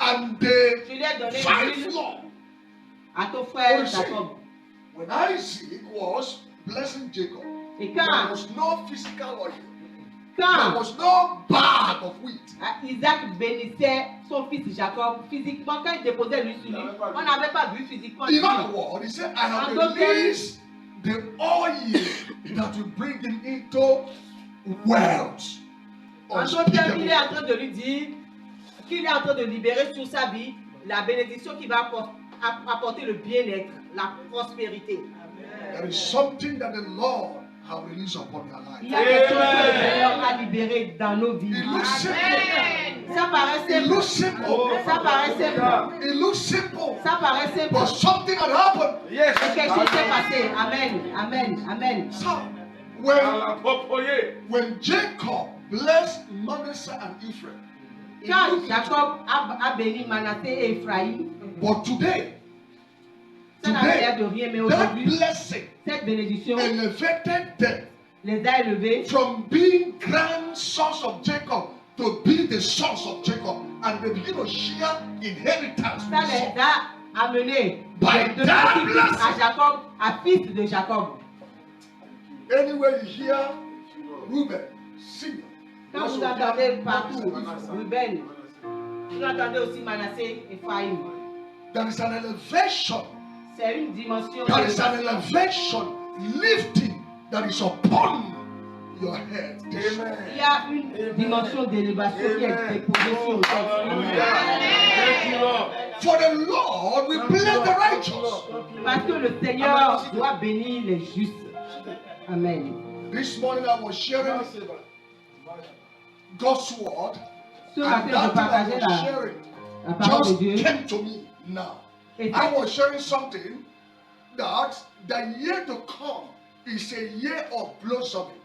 and Je the lui ai donné fine l'huile flour." à ton frère What Jacob. When Isaac was blessing Jacob, Et there quand, was no physical oil. There was no bag of wheat. Isaac bénissait son fils Jacob physiquement, quand il déposait l'huile sur lui, on n'avait pas vu physiquement. In other words, he said, "I have En d'autres released the oil that will bring him into wealth. En d'autres termes, il est en train de lui dire qu'il est en train de libérer sur sa vie la bénédiction qui va apporter le bien-être, la prospérité. There is something that the Lord has released upon your Il life. y a quelque chose que le Seigneur a libéré dans nos vies. It looks simple. Ça paraît It simple. looks simple. Ça paraît simple. It looks simple. Ça paraît simple. But something had happened. Yes. Et quelque chose s'est passé. Amen. Amen. Amen. So, when Jacob blessed Manasseh and Ephraim, Quand Jacob a béni Manassé et Ephraïm, but today, ça n'a l'air de rien, mais that aujourd'hui, blessing cette bénédiction elevated them les a élevés from being grandsons of Jacob to be the sons of Jacob, and they begin to share inheritance. ça les a amenés By de that petit-fils blessing. à Jacob, à fils de Jacob. Anywhere you hear Reuben sing, Quand vous entendez partout Ruben, vous entendez aussi Manassé et Ephraïm. there is an elevation. C'est une dimension There is an d'élévation. elevation lifting that is upon your head. Il y a une dimension d'élévation qui est déposée sur le tête. For the Lord will bless the righteous. Parce que le Seigneur doit bénir les justes. Amen. This morning I was sharing God's word, Ce and matin, je that thing I partageais was la sharing parole de just Dieu. came to me now. Et I was sharing something that the year to come is a year of blossoming.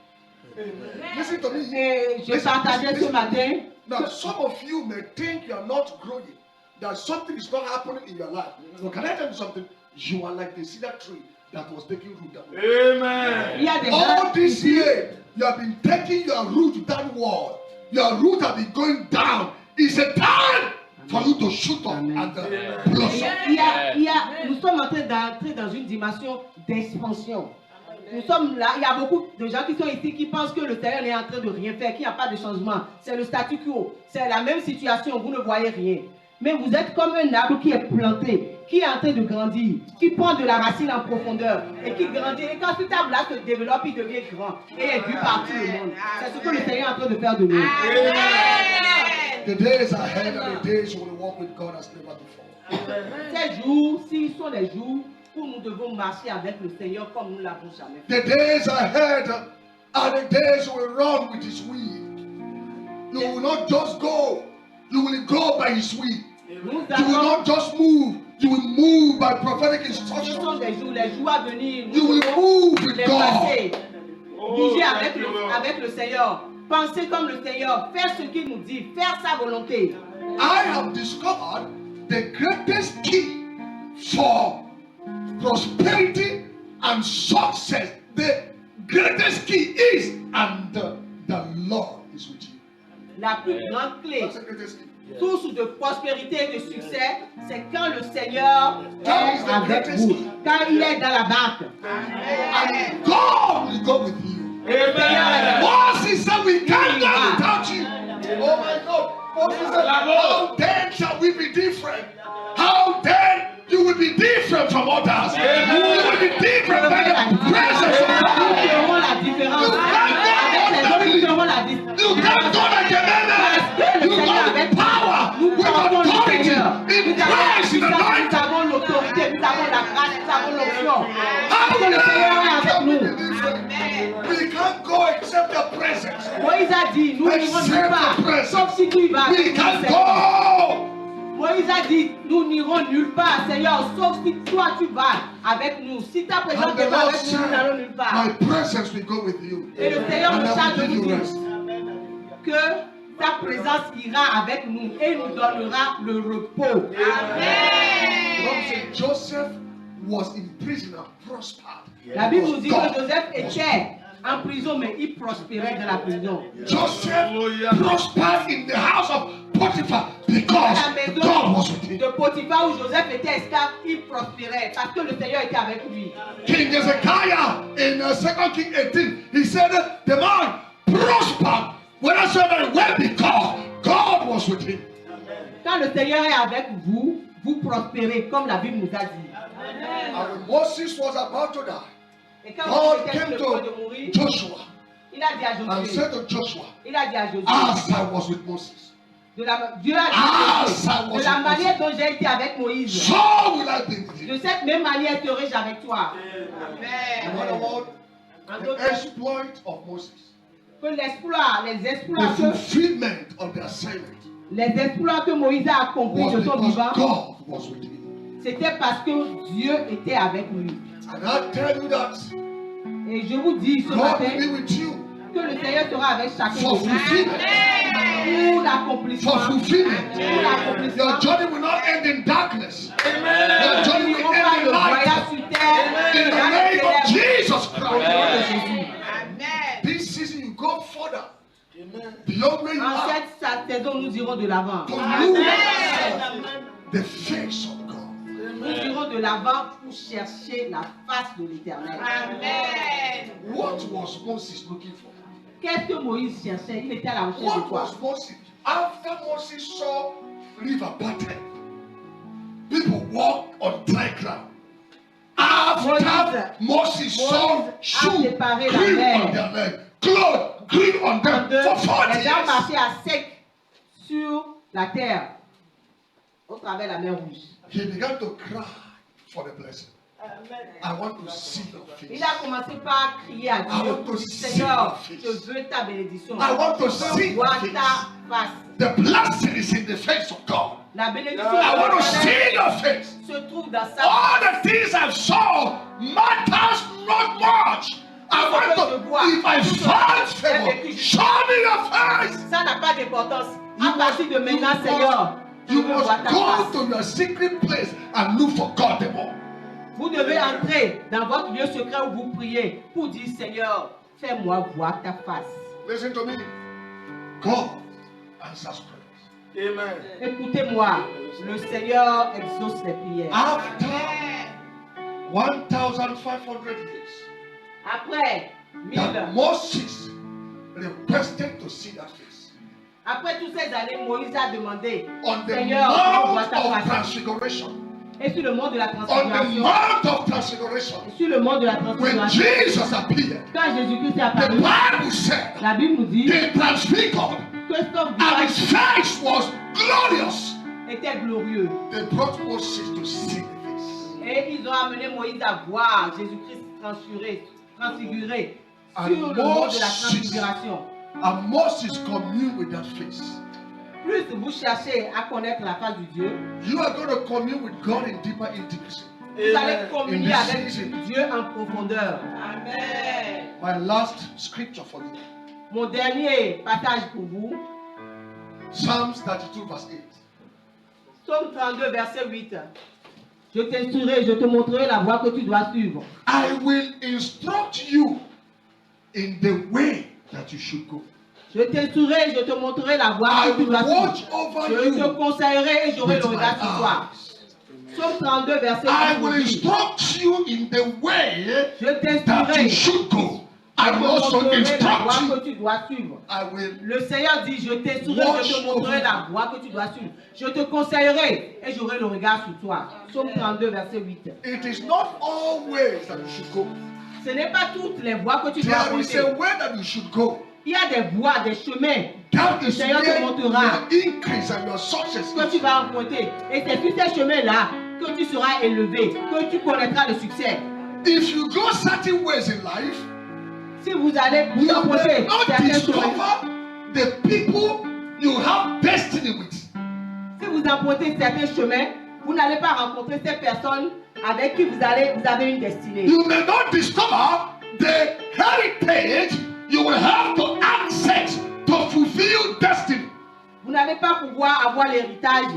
Listen to me. Et je partageais ce matin. Now, some of you may think you are not growing, that something is not happening in your life. But can I tell you something? You are like the cedar tree that was taking root down. Amen. Il y a des All gens this ici, year, you have been taking your root downward. Your root have been going down. It's a time for you to shoot up Amen. and blossom. nous sommes en train d'entrer dans une dimension d'expansion. Nous sommes là, il y a beaucoup de gens qui sont ici qui pensent que le Seigneur est en train de rien faire, qu'il n'y a pas de changement. C'est le statu quo, c'est la même situation, vous ne voyez rien. Mais vous êtes comme un arbre qui est planté, qui est en train de grandir, qui prend de la racine en profondeur et qui grandit. Et quand cet arbre-là se développe, il devient grand et est vu par tout le monde. C'est ce que le Seigneur est en train de faire de nous. The days ahead are the days you will walk with God as never before. Ces jours, s'ils sont les jours où nous devons marcher avec le Seigneur comme nous l'avons jamais fait. The days ahead are the days you will run with His will. You will not just go, you will go by His will. Nous You will avons, not just move, you will move by prophetic ce sont instruction. des jours, les jours à venir, You nous will devons move with les God. passer, bouger avec le Seigneur, penser comme le Seigneur, faire ce qu'il nous dit, faire sa volonté. I have discovered the greatest key for prosperity and success. The greatest key is, and the Lord is with you. La plus grande clé, That's the greatest key. source de prospérité et de succès, c'est quand le Seigneur est avec vous, quand il est dans la barque. And God will go with you. Le Seigneur est avec vous. Moses said, we can't go without you. Oh my God. Moses said, how then shall we be different? How then you will be different from others? You will be different by the presence of Nous God. ferons la différence. Avec les autres, nous ferons la différence. You can't go like a man. You go with power, Nous with portons le authority, Seigneur. in Christ, in Nous anointing. avons l'autorité, nous avons la grâce, nous avons l'onction. How Parce que le Seigneur est avec can we be nous. different? We can't go except the presence. Moïse a dit, nous n'irons nulle part, sauf si tu y vas. We can go. Moïse a dit, nous n'irons nulle part, Seigneur, sauf si toi tu vas avec nous. Si ta présence And n'est the pas Lord avec nous, nous n'allons nulle said, part. my presence will go with you. Et le Seigneur And nous I charge de will give nous you dire rest. que ta présence ira avec nous et nous donnera le repos. The Bible said Joseph was in prison and prospered. La Bible nous dit God que Joseph was était en prison, mais il prospérait dans la prison. Joseph prospered in the house of Potiphar À because la maison God was with him. de Potiphar où Joseph était esclave, il prospérait parce que le Seigneur était avec lui. King Hezekiah in 2 Kings 18, he said the man prospered wheresoever he went because God was with him. Quand le Seigneur est avec vous, vous prospérez comme la Bible nous a dit. And when Moses was about to die, Et quand God il était sur came le point de to mourir, Joshua il a dit à and Josué, said to Joshua, il a dit à Josué, as I was with Moses, Dieu a dit à Josué, ça was de la with manière dont j'ai été avec Moïse, so will I be with de you. cette même manière serai-je avec toi. In other words, En the d'autres termes, exploit of Moses, que l'exploit, les exploits the fulfillment of the assignment, que Moïse a accomplis was de son because vivant, God was with him. c'était parce que Dieu était avec lui. And I tell you that Et je vous dis ce God matin will be with you que le Seigneur sera avec chacun for de nous fulfillment. pour l'accomplissement. For fulfillment. Pour l'accomplissement. Your journey will not end in darkness. Your Nous journey will n'irons pas end le in light. voyage sur terre In the dans name les of ténèbres. Jesus Au nom de Christ. Jésus. This season you go further. Beyond where you En are. cette saison, nous irons de l'avant. To look the face of God. Nous irons de l'avant pour chercher la face de l'Éternel. What was Moses looking for? Qu'est-ce que Moïse cherchait? Il était à la recherche de What quoi? was Moses? After Moses saw river parted, people walk on dry ground. After Moses saw shoes green on their leg, clothes green on them for 40 Les gens years. marchaient à sec sur la terre au travers de la mer Rouge. He began to cry for the blessing. I want to see your face. Il a commencé par crier à I Dieu. want to see Seigneur, your face. je veux ta bénédiction. I want to Je see veux voir your ta face. face. The blessing is in the face of God. La bénédiction I want to de see l'Éternel your face. se trouve dans sa All the things I saw matters not much. I want to, if I find favor, show me your face. Ça n'a pas d'importance. À partir de maintenant, Seigneur, je You veux voir must ta go face. to your secret place and look for God the more. Vous devez entrer dans votre lieu secret où vous priez pour dire, Seigneur, fais-moi voir ta face. Listen to me. God answers prayers. Amen. Écoutez-moi, le Seigneur exauce les prières. After 1,500 years, Après 1000, that Moses requested to see that face. après toutes ces années, Moïse a demandé, On the Seigneur, fais-moi voir Mount ta of face. Transfiguration. Et sur le mont de la On the transfiguration, Mount of Transfiguration. sur le mont de la When transfiguration, Jesus appeared, quand Jésus-Christ est the apparu, Bible said la Bible nous dit they transfigured que son and visage his face was glorious. était glorieux. They brought Moses to see the face. Et ils ont amené Moïse à voir Jésus-Christ transfiguré And sur le mont de la Moses- transfiguration. And Moses communed with that face. Plus vous cherchez à connaître la face du Dieu, You are going to commune with God in deeper intimacy. vous allez Amen. communier In this avec season. Dieu en profondeur. Amen. My last scripture for you. Mon dernier passage pour vous, Psalms 32 verse 8. Psaume 32, verset 8. Je t'instruirai, je te montrerai la voie que tu dois suivre. I will instruct you in the way that you should go. Je t'instruirai, je te montrerai la voie I que tu will dois watch suivre. over Je te you conseillerai et j'aurai with le my regard sur toi. eyes. Psaume 32, verset I 8. will nous dit, instruct you in the way Je that t'instruirai, you je should go. I te will also montrerai la instruct voie you. que tu dois suivre. I will Le Seigneur dit, je t'instruirai, je te montrerai la voie que tu dois suivre. Je te conseillerai et j'aurai le regard sur toi. Psaume 32, verset 8. It is not always that you should go. Ce n'est pas toutes les voies que tu dois There is emprunter. a way that you should go. Il y a des voies, des chemins That que le is Seigneur te where montrera, your increase and your success que tu is. vas emprunter. Et c'est sur ces chemins-là que tu seras élevé, que tu connaîtras le succès. If you go certain ways in life, Si vous allez vous you emprunter will not certains chemins, discover the people you have destiny with. si vous empruntez certains chemins, vous n'allez pas rencontrer ces personnes avec qui vous avez une destinée. You may not discover the heritage you will have to access to fulfill destiny. Vous n'allez pas pouvoir avoir l'héritage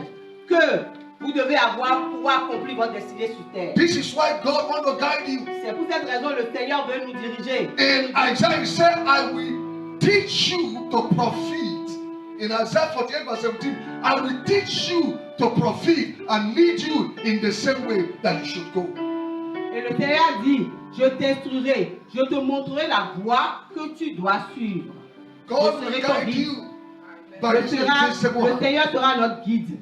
que vous devez avoir pour pouvoir accomplir votre destinée sur terre. This is why God wants to guide you. C'est pour cette raison que le Seigneur veut nous diriger. In Isaiah, he said, I will teach you to profit. In Isaiah 48 verse 17, I will teach you to profit and lead you in the same way that you should go. Et le Seigneur dit, je t'instruirai, je te montrerai la voie que tu dois suivre. God Je will serai ton guide guide. you by his invisible Le hand. Seigneur sera notre guide.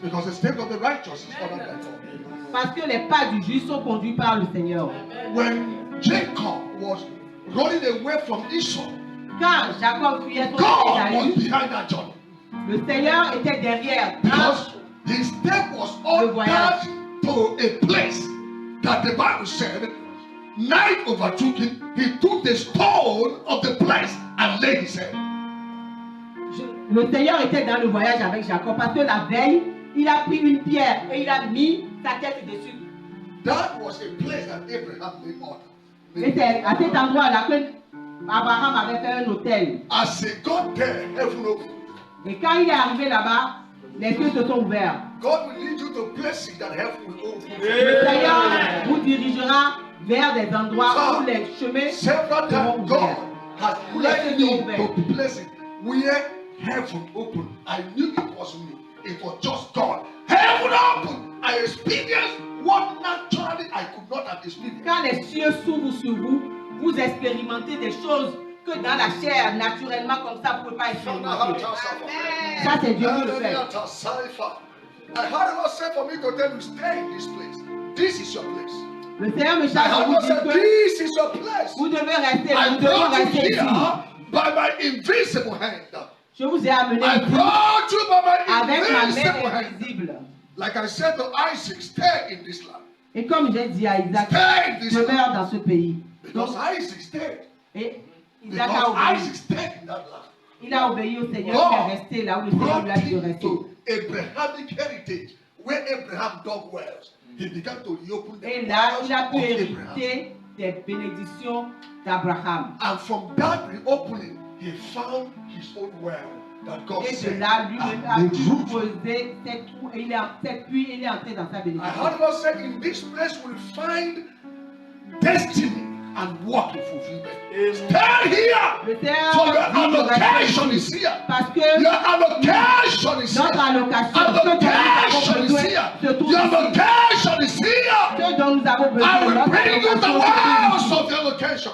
Because the step of the righteous is ordered by God. Parce que les pas du juste sont conduits par le Seigneur. when Jacob was running away from Esau, Quand Jacob fuyait son God was Ésaü, behind that journey. le Seigneur était derrière. Because his step was ordered to a place that the Bible said, night overtook him. He took the stone of the place and laid his head. Le Seigneur était dans le voyage avec Jacob parce que la veille, il a pris une pierre et il a mis sa tête dessus. That was a place that Abraham made order. Et c'est à cet endroit-là que Abraham avait fait un hôtel. As he got there, heaven opened. Et quand il est arrivé là-bas, les cieux se sont ouverts. God will lead you to places that heaven will open. Le Seigneur vous dirigera vers des endroits où les chemins Several seront times ouverts. God has led me to places where heaven opened. I knew it was me. It was just God. Heaven opened. I experienced what naturally I could not have experienced. Quand les cieux s'ouvrent sur vous, vous expérimentez des choses que dans la chair, naturellement, comme ça, vous ne pouvez pas expérimenter. Ça, c'est Dieu qui le fait. I heard the Lord say for me to tell you, stay in this place. This is your place. Le Seigneur me I charge heard de the vous Lord dire say, que this is your place. vous devez rester, I nous devons brought you rester ici. here by my invisible hand. Je vous ai amené I ici brought you by my avec ma invisible main hand. invisible. Like I said to Isaac, stay in this land. Et comme j'ai dit à Isaac, Stay in this land. demeure dans ce pays. Because Isaac stayed. Et Isaac a Because obéi. Isaac stayed in that land. Il a obéi au Seigneur, il est resté là où le Seigneur lui a Brought dit de him rester. to Abrahamic heritage, where Abraham dug wells. He began to reopen the Et là, wells il a of pu Abraham. hériter des bénédictions d'Abraham. And from that reopening, he found his own well that God Et de said, là, lui-même a "I pu made root." poser cette trou et il est entré dans sa I bénédiction. heard God say, in this place we'll find destiny and walk in fulfillment. Stand here. Le Seigneur For your a dit de allocation rester is ici. here. Parce que Your allocation is notre here. allocation, ce dont nous Allocation avons is besoin, here. se trouve Your ici. allocation is here. Ce dont nous avons besoin, I will notre bring you the allocation, wells of the allocation.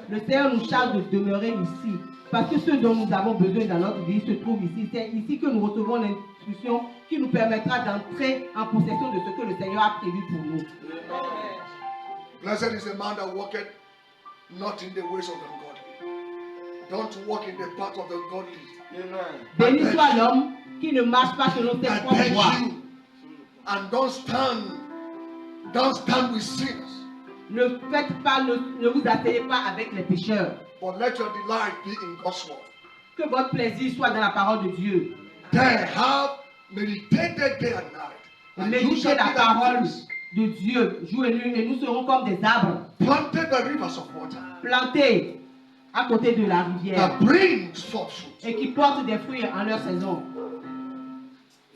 le Seigneur nous charge de demeurer ici. Parce que ce dont nous avons besoin dans notre vie se trouve ici. C'est ici que nous recevons l'instruction qui nous permettra d'entrer en possession de ce que le Seigneur a prévu pour nous. Blessed is the man that walketh not in the ways of the ungodly. Don't walk in the path of the ungodly. Béni soit l'homme qui ne marche pas selon ses I propres beg voies. you, and don't stand with sinners, Ne faites pas, ne vous asseyez pas avec les pécheurs. but let your delight be in God's word. Que votre plaisir soit dans la parole de Dieu. Then have meditated day and night. And you Méditez shall la be like parole trees, de Dieu, jour et nuit, et nous serons comme des arbres planted by rivers of water, plantés à côté de la rivière that brings forth fruit. et qui portent des fruits en leur saison.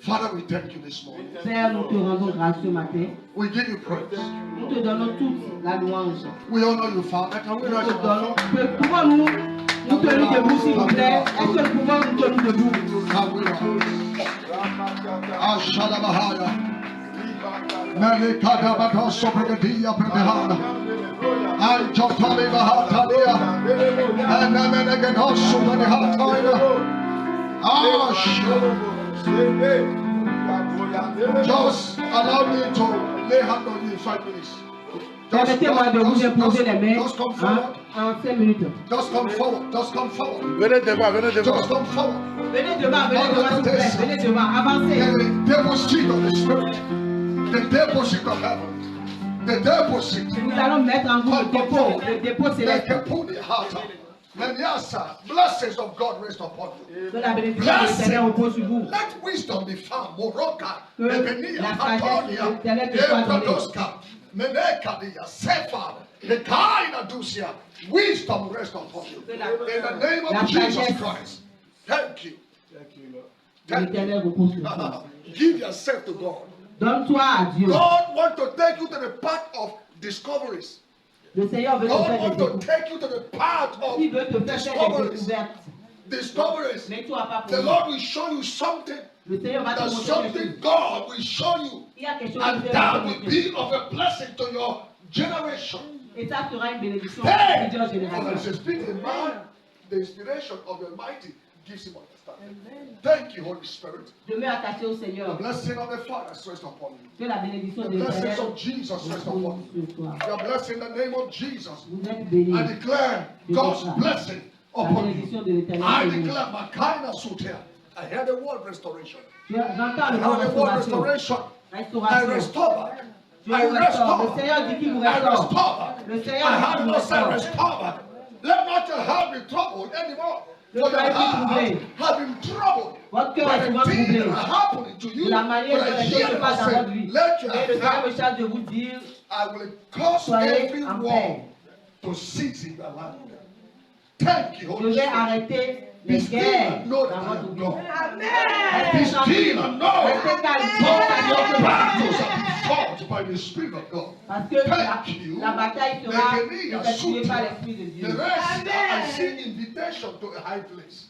Father, we thank you this morning. Père, nous te rendons grâce ce matin. We give you praise. Nous te donnons toute la louange. We honor you, Father. Can we Nous rise te up? donnons. Pouvons-nous nous tenir debout, s'il vous plaît? Est-ce que nous pouvons nous tenir debout? Can we rise? Ashadabahaya. Melikadabadoso Brigadia Pradehana. Antotali Bahatalia. And Amenaganosu Manihataina. Just allow me to lay hand on you in 5 minutes. Permettez-moi de vous imposer les mains Just come forward. en 5 minutes. Just come forward. Just come forward. Venez devant, venez Just devant. come forward. Venez devant, s'il vous plaît. Venez devant, avancez. The deposit of the Spirit. The deposit of heaven. The deposit. Nous allons mettre en vous le dépôt céleste. Blessings of God rest upon you. Que la bénédiction du Seigneur repose sur vous. Let wisdom be found. Moroka, Que Ebenia, la sagesse Antonia, de l'intellect te soit donnée. Ebradoska, Menekadia, Sephar, Hekaina Dusia. Wisdom rest upon you. In the name La of Jesus sagesse Christ. Thank you. de l'Éternel repose sur vous. Give yourself to God. Donne-toi à Dieu. God wants to take you to the path of discoveries. Le Seigneur veut te God faire des wants to découvertes. take you to the path of Il veut te faire des discoveries. découvertes. Discoveries. Mais tu n'as pas The pour Lord will show you something. Le Seigneur va te That montrer quelque something chose. God will show you. Il y a quelque chose And que that Dieu will va te montrer. be of a blessing to your generation. Et ça sera une bénédiction Hey! pour plusieurs For there générations. has been a man, the inspiration of the mighty, gives him understanding. Thank you, Holy Spirit. Demeure attaché au The Seigneur. blessing of the Father rest upon you. Que la bénédiction The de blessings l'Éternel of Jesus rest upon repose you. sur toi. Your blessing in the name of Jesus. Vous êtes bénis. I declare God's blessing La upon bénédiction you. de l'Éternel. I sur vous. declare Makaina Sutia. I hear the word restoration. J'entends I le mot hear the word restauration. restoration. I Restauration. restore. Je I vous restaure. Le restore. Seigneur dit qu'il vous I restaure. restore. Le Seigneur I dit qu'il have vous not said restaure. restore. Let not your heart be troubled anymore. Ne For your soyez plus heart troublés. has been troubled. Votre cœur by est the souvent things troublé. that are happening to you. De la manière But dont I les choses hear se the passent dans Lord votre say, vie. let your Et le Seigneur me heart, charge de vous dire, I will cause soyez every en war paix. to cease in your life. Thank you, Je Holy vais Spirit. arrêter Be les still guerres and know that dans I votre am vie. God. Restez Be still tranquille. and know Restez calme. that your battles have been fought by the Spirit of God. Parce que Thank you. la bataille sera Nekeni effectuée par Yasutia. l'Esprit de Dieu. The rest, I see invitation to a high place.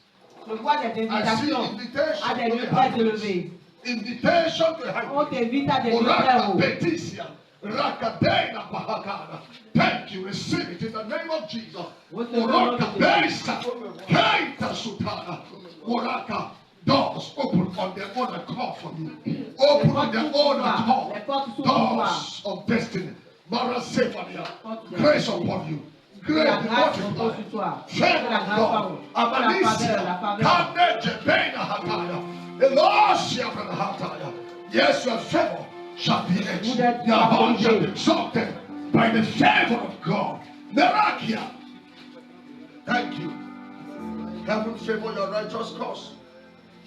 Je vois des I see invitations invitation à des to lieux a très high place. élevés. Invitation to a high On place. t'invite à des lieux très Oraka hauts. Petisia. Rakadena Bahakana. Thank you. Receive it in the name of Jesus. Oraka Beisa. Keita Sutana. Oraka. Doors open on their own accord for you. Open on their own accord. Doors of destiny. Marasefania. Grace upon you. Grace La grâce repose multiply. sur toi. Favor La of grâce God. parle. La Amanisia. faveur. Kane Jebena Hataya. Elosia Hataya. Yes, your favor shall be edged. Your horn shall be exalted by the favor of God. Merakia. Thank you. Heaven favor your righteous cause.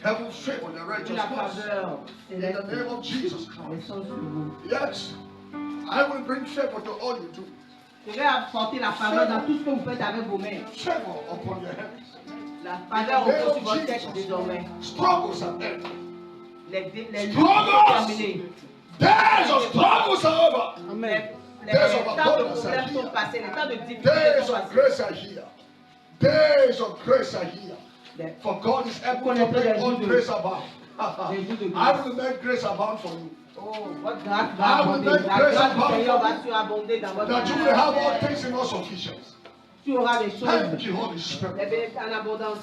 Heaven favor your Que righteous la cause. faveur In the name of Jesus Christ. descende sur vous. Yes. I will bring favor to all you do. Je vais apporter la faveur dans tout ce que vous faites avec vos mains. Favor upon your heads. La faveur repose sur votre tête désormais. Struggles are ended. Les luttes Struggles. sont terminées. Days of struggles are over. Les Days of temps de abundance are problèmes sont here. passés. Les temps de difficultés Days sont of passés. grace are here. Days of grace are here. Les- For God is able to Connaître bring les all jours de- grace abound. les jours de I grâce. will make grace abound for you. Oh, votre grâce va I will abonder. make La grace grâce du abound Seigneur for va you. surabonder dans votre That you vie. will have all things in all sufficiency. Tu auras des Thank choses you, Holy Spirit. les bénéfices en abondance.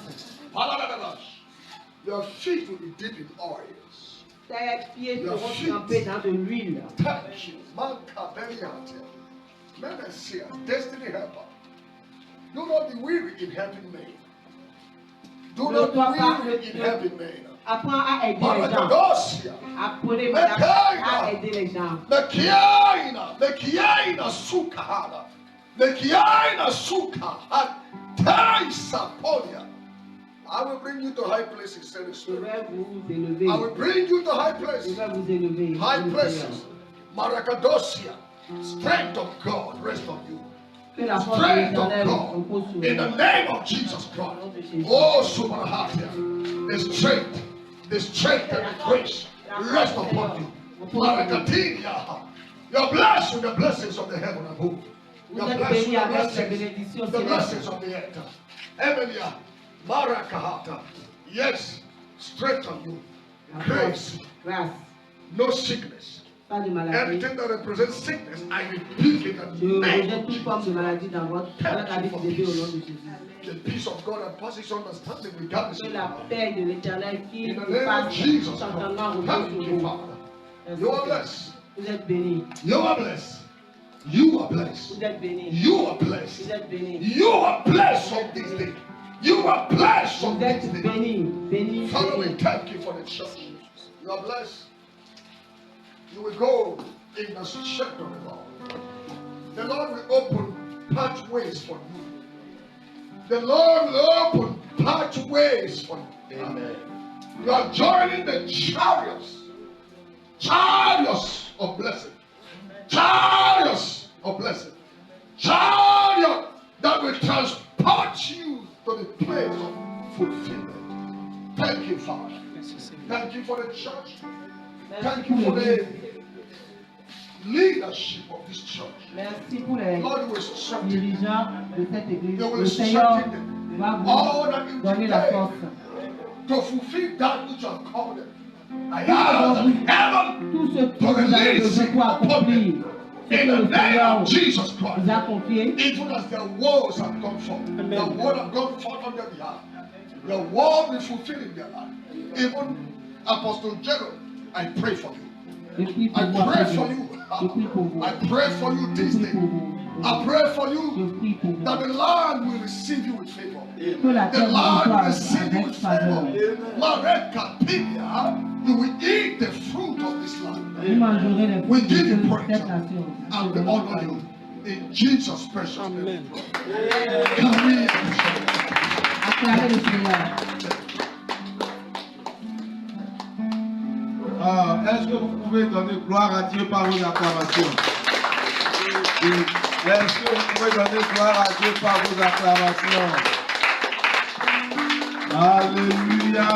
Your feet will be deep in oils. Tes pieds Your seront feet. trempés dans de l'huile. Thank you. Manka Beliate. Menacia, destiny helper. Do not be weary in helping me. Do Ne not dois be pas weary in helping me. Apprends à aider les gens. Maragadosia. Apprenez, madame, à aider les gens. Mekiaina Sukahana. Mekiaina Suka. Taisa Polia. I will bring you to high places, said the Je Spirit. vais vous élever. I will bring you to high Je places. vais vous élever. High dit le places. Seigneur. Marakadosia. Strength of God rest on you. Que la force de Strength of l'Éternel God. repose sur In the vous. name of Jesus Christ. Oh, Superhatia. The strength and the grace rest upon you. Marakatinia. Your blessing, the blessings of the heaven above. Vous Your êtes blessing, bénis the avec les blessings, bénédictions the célestes. blessings of the earth. Emilia. Marakahata. Yes, strength on you. La Grace. force, grâce, No sickness. pas de maladie. Anything that represents sickness, I rebuke it Je in the name rejette of toute forme de Jesus. maladie dans votre la vie de Dieu au nom de Jésus. The peace of God and passes understanding regardless Que of la paix de l'Éternel qui In the name of passe Jesus certainement Christ. repose Thank sur you, vous. Father. Merci, You are Seigneur. blessed. Vous êtes bénis. You are blessed. You are blessed. Vous êtes bénis. You are Vous blessed. êtes bénis. You are blessed from this day. You are blessed from Vous this êtes day. bénis. Bénis. Father, we bénis. thank you for the church. You are blessed. You will go in the strength of the Lord. The Lord will open pathways for you. The Lord will open pathways for you. Amen. You are joining the chariots. Chariots of blessing. Chariots of blessing. Chariot that will transport you to the place of fulfillment. Thank you, Father. Thank you for the church. Thank you for the leadership of this church. Merci pour les Lord, will strengthen them. dirigeants de cette église. You will Le Seigneur strengthen them. va All that vous you donner la today force. to fulfill that which you have called them. I Tout ask ce that heaven Tout ce que vous avez besoin pour accomplir ce in que the le name Seigneur of Jesus vous Christ. a confié. Even as their words have gone forth, the word have gone forth on their behalf. Your word will fulfill in their life. Even Apostle Gerald, I pray for you. I pray for you. I pray for you this day. I pray for you that the Lord will receive you with favor. The Lord will receive you with favor. You will eat the fruit of this land. We give you praise and we honor you. In Jesus' precious name. Can we Acclamez le Seigneur. Est-ce que vous pouvez donner gloire à Dieu par vos acclamations? Est-ce que vous pouvez donner gloire à Dieu par vos acclamations? Alléluia.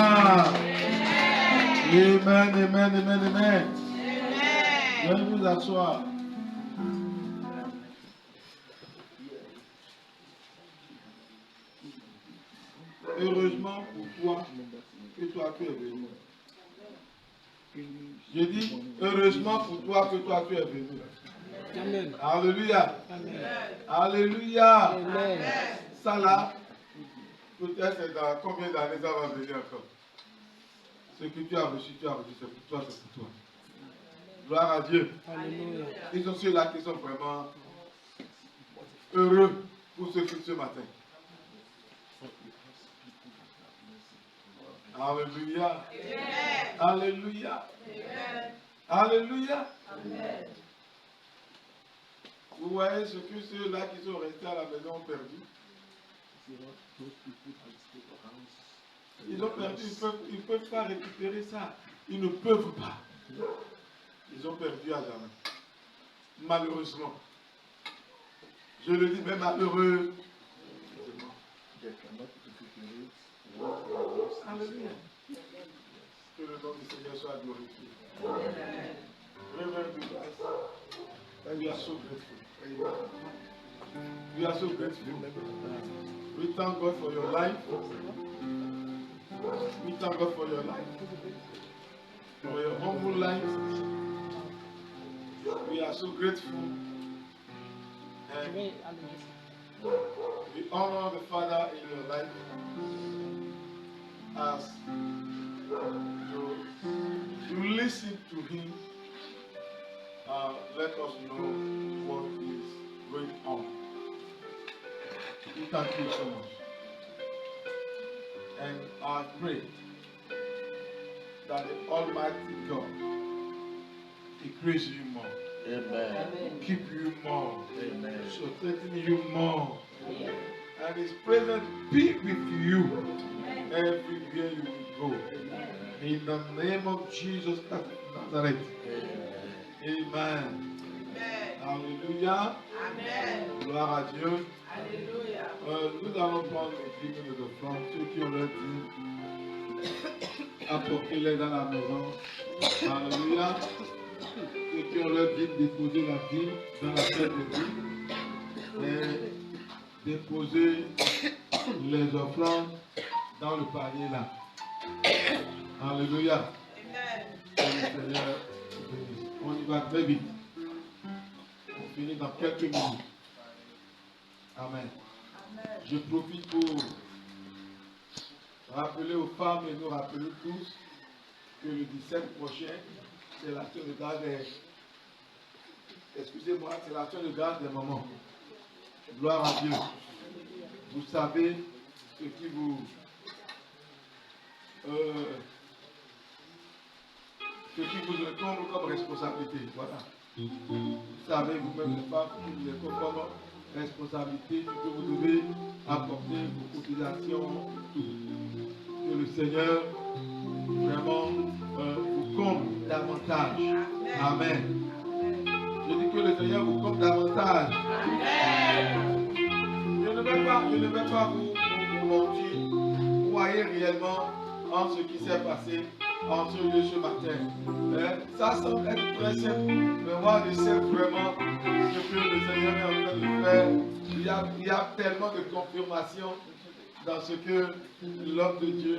Amen, amen, amen, amen. Veuillez vous asseoir. Heureusement pour toi que toi tu es venu. Je dis heureusement pour toi que toi tu es venu. Amen. Alléluia. Amen. Alléluia. Amen. Ça là, peut-être c'est dans combien d'années ça va venir encore. Ce que tu as reçu, c'est pour toi, c'est pour toi. Gloire à Dieu. Alléluia. Ils sont ceux-là qui sont vraiment heureux pour ce culte ce matin. Alléluia. Alléluia. Alléluia. Vous voyez ce que ceux-là qui sont restés à la maison ont perdu. Ils ont perdu, ils ne peuvent pas récupérer ça. Ils ne peuvent pas. Ils ont perdu à jamais. Malheureusement. Je le dis, mais malheureux. Alléluia. Que le nom du Seigneur soit glorifié. Reverend Douglas, we are so grateful. We are so grateful. We thank God for your life. We thank God for your life. For your humble life. We are so grateful. And we honor the Father in your life as you listen to Him. Let us know what is going on. We thank you so much. And I pray that the Almighty God increase you more. Amen. Keep you more. Amen. Strengthen you more. And His presence be with you everywhere you will go. In the name of Jesus of Nazareth. Amen. Alléluia. Gloire à Dieu. Nous allons prendre les 10 minutes de offrande. Ceux qui ont leur dîme, apportez-les dans la maison. Alléluia. Ceux qui ont leur dîme, déposez la dîme dans la tête de dîme. Et déposez les offrandes dans le panier là. Alléluia. Que le Seigneur bénisse. On y va très vite. On finit dans quelques minutes. Amen. Je profite pour rappeler aux femmes et nous rappeler tous que le 17 prochain, c'est l'action de grâce des... Excusez-moi, c'est l'action de grâce des mamans. Gloire à Dieu. Vous savez ce qui vous... ce qui vous incombe comme responsabilité. Voilà. Vous savez vous-même les femmes qui vous incombe comme responsabilité, que vous devez apporter vos cotisations, tout. Que le Seigneur vraiment vous comble davantage. Amen. Je dis que le Seigneur vous comble davantage. Je ne vais pas vous mentir. Croyez réellement en ce qui s'est passé en ce lieu ce matin. Ça semble être très simple, mais moi je sais vraiment ce que le Seigneur est en train de faire. Il y a tellement de confirmation dans ce que l'homme de Dieu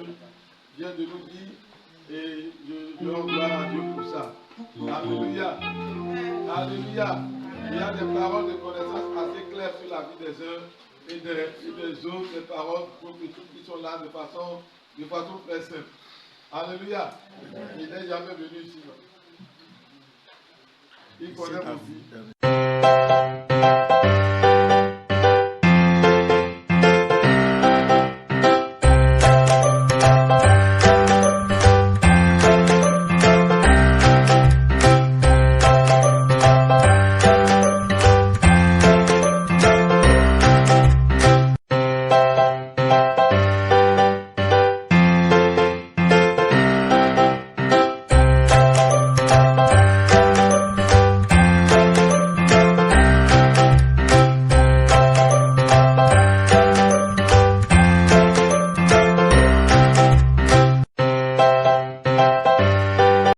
vient de nous dire et je rends gloire à Dieu pour ça. Alléluia. Alléluia. Il y a des paroles de connaissance assez claires sur la vie des uns et des autres, des paroles pour que tous qui sont là de façon très simple. Alléluia. Il n'est jamais venu ici. Il connaît mon vie.